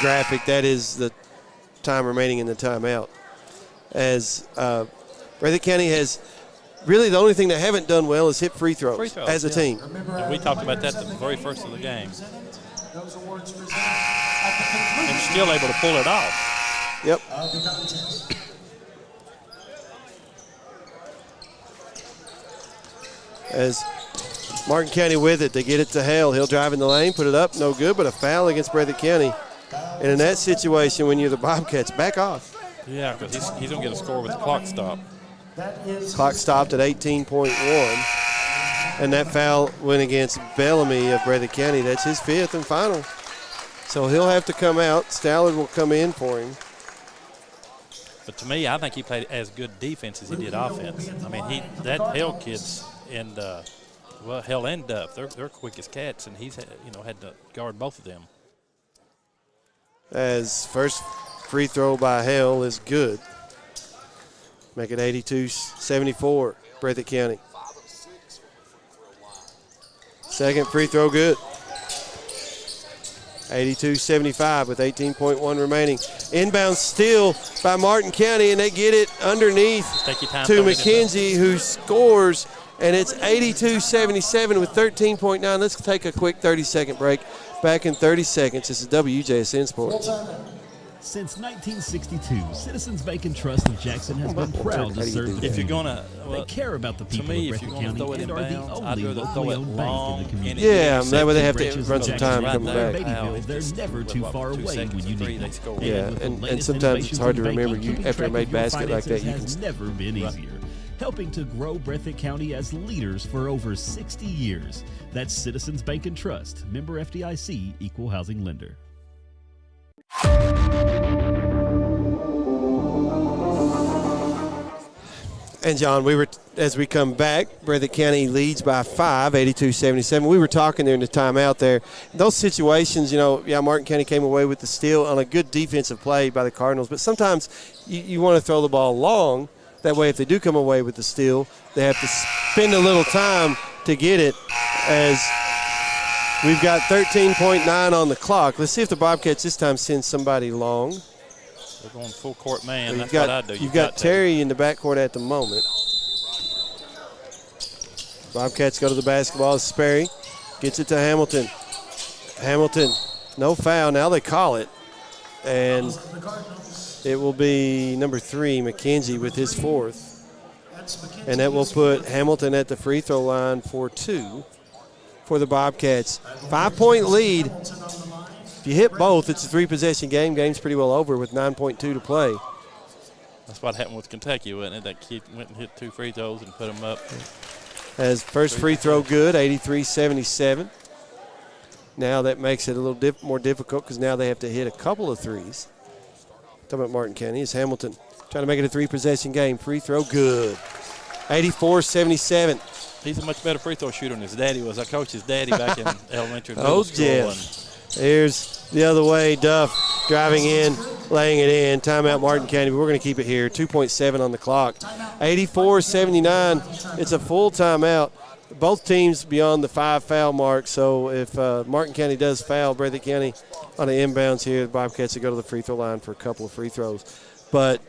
graphic. That is the time remaining in the timeout. As Breathitt County has – really, the only thing they haven't done well is hit free throws as a team. And we talked about that the very first of the game. And still able to pull it off. Yep. As Martin County with it, they get it to Hale. He'll drive in the lane, put it up, no good, but a foul against Breathitt County. And in that situation, when you're the Bobcats, back off. Yeah, because he's going to get a score with the clock stop. Clock stopped at 18.1, and that foul went against Bellamy of Breathitt County. That's his 5th and final. So he'll have to come out. Stallard will come in for him. But to me, I think he played as good defense as he did offense. I mean, that Hale kid's and Hale and Duff, they're quick as cats, and he's had to guard both of them. As first free throw by Hale is good. Make it 82-74, Breathitt County. Second free throw good. 82-75 with 18.1 remaining. Inbound steal by Martin County, and they get it underneath to McKenzie, who scores, and it's 82-77 with 13.9. Let's take a quick 30-second break. Back in 30 seconds. This is WJSN Sports. Since 1962, Citizens Bank and Trust of Jackson has been proud to serve the community. They care about the people of Breathitt County and are the only locally owned bank in the community. Yeah, that way they have to run some time coming back. They're never too far away when you need them. Yeah, and sometimes it's hard to remember. After a made basket like that, you can. Has never been easier. Helping to grow Breathitt County as leaders for over 60 years. That's Citizens Bank and Trust, member FDIC, equal housing lender. And John, as we come back, Breathitt County leads by 5, 82-77. We were talking there in the timeout there. Those situations, Martin County came away with the steal on a good defensive play by the Cardinals. But sometimes you want to throw the ball long. That way, if they do come away with the steal, they have to spend a little time to get it. As we've got 13.9 on the clock. Let's see if the Bobcats this time send somebody long. They're going full court man. That's what I do. You've got Terry in the backcourt at the moment. Bobcats go to the basketball. Sperry gets it to Hamilton. Hamilton, no foul. Now they call it. And it will be number 3, McKenzie, with his 4th. And that will put Hamilton at the free throw line for 2 for the Bobcats. 5-point lead. If you hit both, it's a 3-possession game. Game's pretty well over with 9.2 to play. That's what happened with Kentucky, wasn't it? That kid went and hit 2 free throws and put them up. As first free throw good, 83-77. Now that makes it a little more difficult because now they have to hit a couple of threes. Talking about Martin County is Hamilton trying to make it a 3-possession game. Free throw good. 84-77. He's a much better free throw shooter than his daddy was. I coached his daddy back in elementary and Oh, middle school. yes. Here's the other way. Duff driving in, laying it in. Timeout Martin County, but we're going to keep it here. 2.7 on the clock. 84-79. It's a full timeout. Both teams beyond the 5 foul mark. So if Martin County does foul Breathitt County on the inbounds here, the Bobcats will go to the free throw line for a couple of free throws. But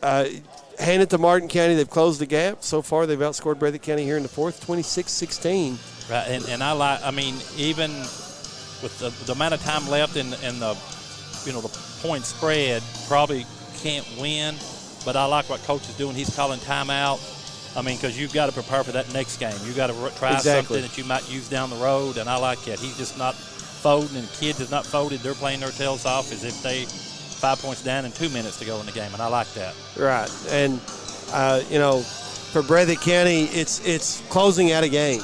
hand it to Martin County. They've closed the gap. So far, they've outscored Breathitt County here in the fourth, 26-16. Right, and I mean, even with the amount of time left in the, the point spread, probably can't win. But I like what Coach is doing. He's calling timeout. I mean, because you've got to prepare for that next game. You've got to try something that you might use down the road, and I like that. He's just not folding, and kids is not folded. They're playing their tails off as if they 5 points down and 2 minutes to go in the game, and I like that. Right, and for Breathitt County, it's closing out a game.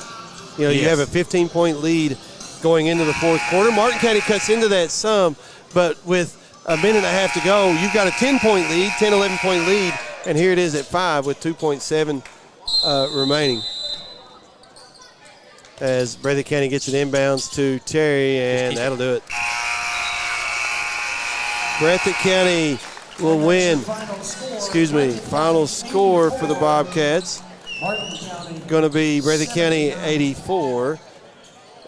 You have a 15-point lead going into the fourth quarter. Martin County cuts into that some, but with a minute and a half to go, you've got a 10-point lead, 10, 11-point lead, and here it is at 5 with 2.7 remaining. As Breathitt County gets it inbounds to Terry, and that'll do it. Breathitt County will win. Final score for the Bobcats. Going to be Breathitt County 84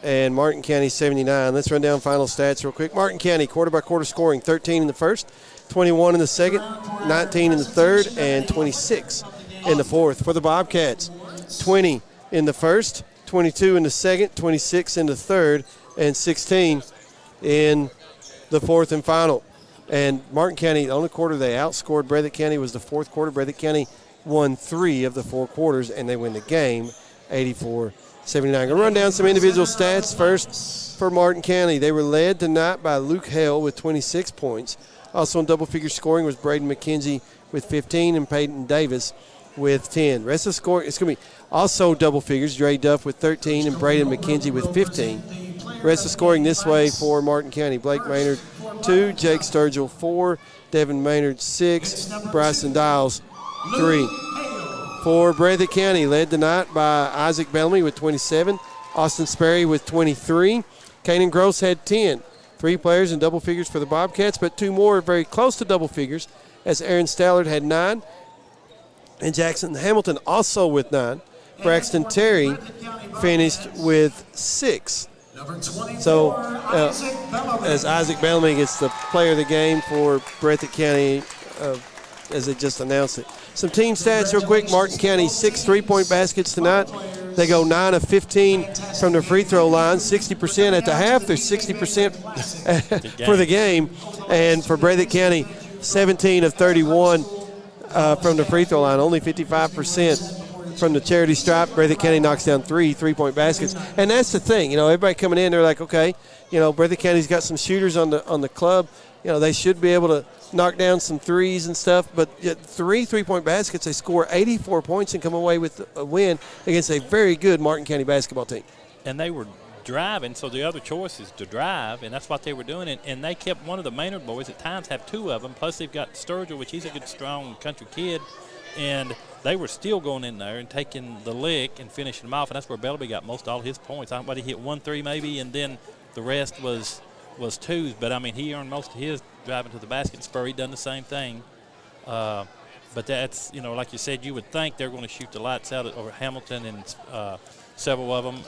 and Martin County 79. Let's run down final stats real quick. Martin County quarter-by-quarter scoring, 13 in the first, 21 in the second, 19 in the third, and 26 in the fourth. For the Bobcats, 20 in the first, 22 in the second, 26 in the third, and 16 in the fourth and final. And Martin County, the only quarter they outscored Breathitt County was the fourth quarter. Breathitt County won 3 of the 4 quarters, and they win the game 84-79. Going to run down some individual stats first for Martin County. They were led tonight by Luke Hale with 26 points. Also in double-figure scoring was Braden McKenzie with 15 and Peyton Davis with 10. Rest of the score, it's going to be also double figures. Dre Duff with 13 and Braden McKenzie with 15. Rest of scoring this way for Martin County. Blake Maynard, 2. Jake Sturgill, 4. Devin Maynard, 6. Bryson Dials, 3. For Breathitt County, led tonight by Isaac Bellamy with 27. Austin Sperry with 23. Kanan Gross had 10. 3 players in double figures for the Bobcats, but 2 more very close to double figures, as Aaron Stallard had 9. And Jackson Hamilton also with 9. Braxton Terry finished with 6. So, as Isaac Bellamy gets the player of the game for Breathitt County, as they just announced it. Some team stats real quick. Martin County, 6 3-point baskets tonight. They go 9 of 15 from the free throw line, 60% at the half. They're 60% for the game. And for Breathitt County, 17 of 31 from the free throw line, only 55%. From the charity stripe. Breathitt County knocks down 3 3-point baskets. And that's the thing. Everybody coming in, they're like, okay, Breathitt County's got some shooters on the club. They should be able to knock down some threes and stuff. But 3 3-point baskets, they score 84 points and come away with a win against a very good Martin County basketball team. And they were driving, so the other choice is to drive, and that's what they were doing. And they kept one of the Maynard boys, at times have 2 of them, plus they've got Sturgill, which he's a good, strong country kid. And they were still going in there and taking the lick and finishing them off, and that's where Bellamy got most all his points. I don't know, he hit 1 3 maybe, and then the rest was 2s. But, he earned most of his driving to the basket. Spurry done the same thing. But that's, like you said, you would think they're going to shoot the lights out over Hamilton and several of them.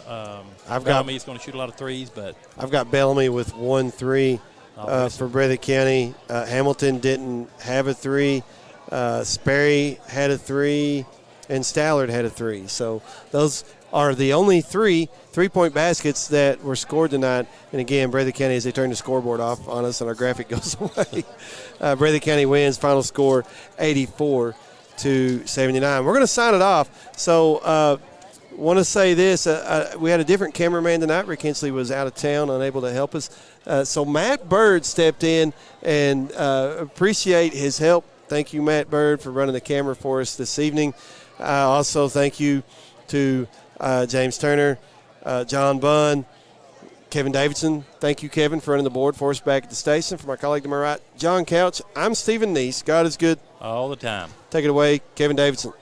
Bellamy's going to shoot a lot of threes. But I've got Bellamy with 1 3 for Breathitt County. Hamilton didn't have a 3. Sperry had a 3, and Stallard had a 3. So those are the only 3 3-point baskets that were scored tonight. And again, Breathitt County, as they turn the scoreboard off on us and our graphic goes away, Breathitt County wins. Final score 84-79. We're going to sign it off. So want to say this. We had a different cameraman tonight. Rick Hensley was out of town, unable to help us. So Matt Bird stepped in, and appreciate his help. Thank you, Matt Bird, for running the camera for us this evening. Also, thank you to James Turner, John Bunn, Kevin Davidson. Thank you, Kevin, for running the board for us back at the station. For my colleague to my right, John Couch, I'm Stephen Neese. God is good all the time. Take it away, Kevin Davidson.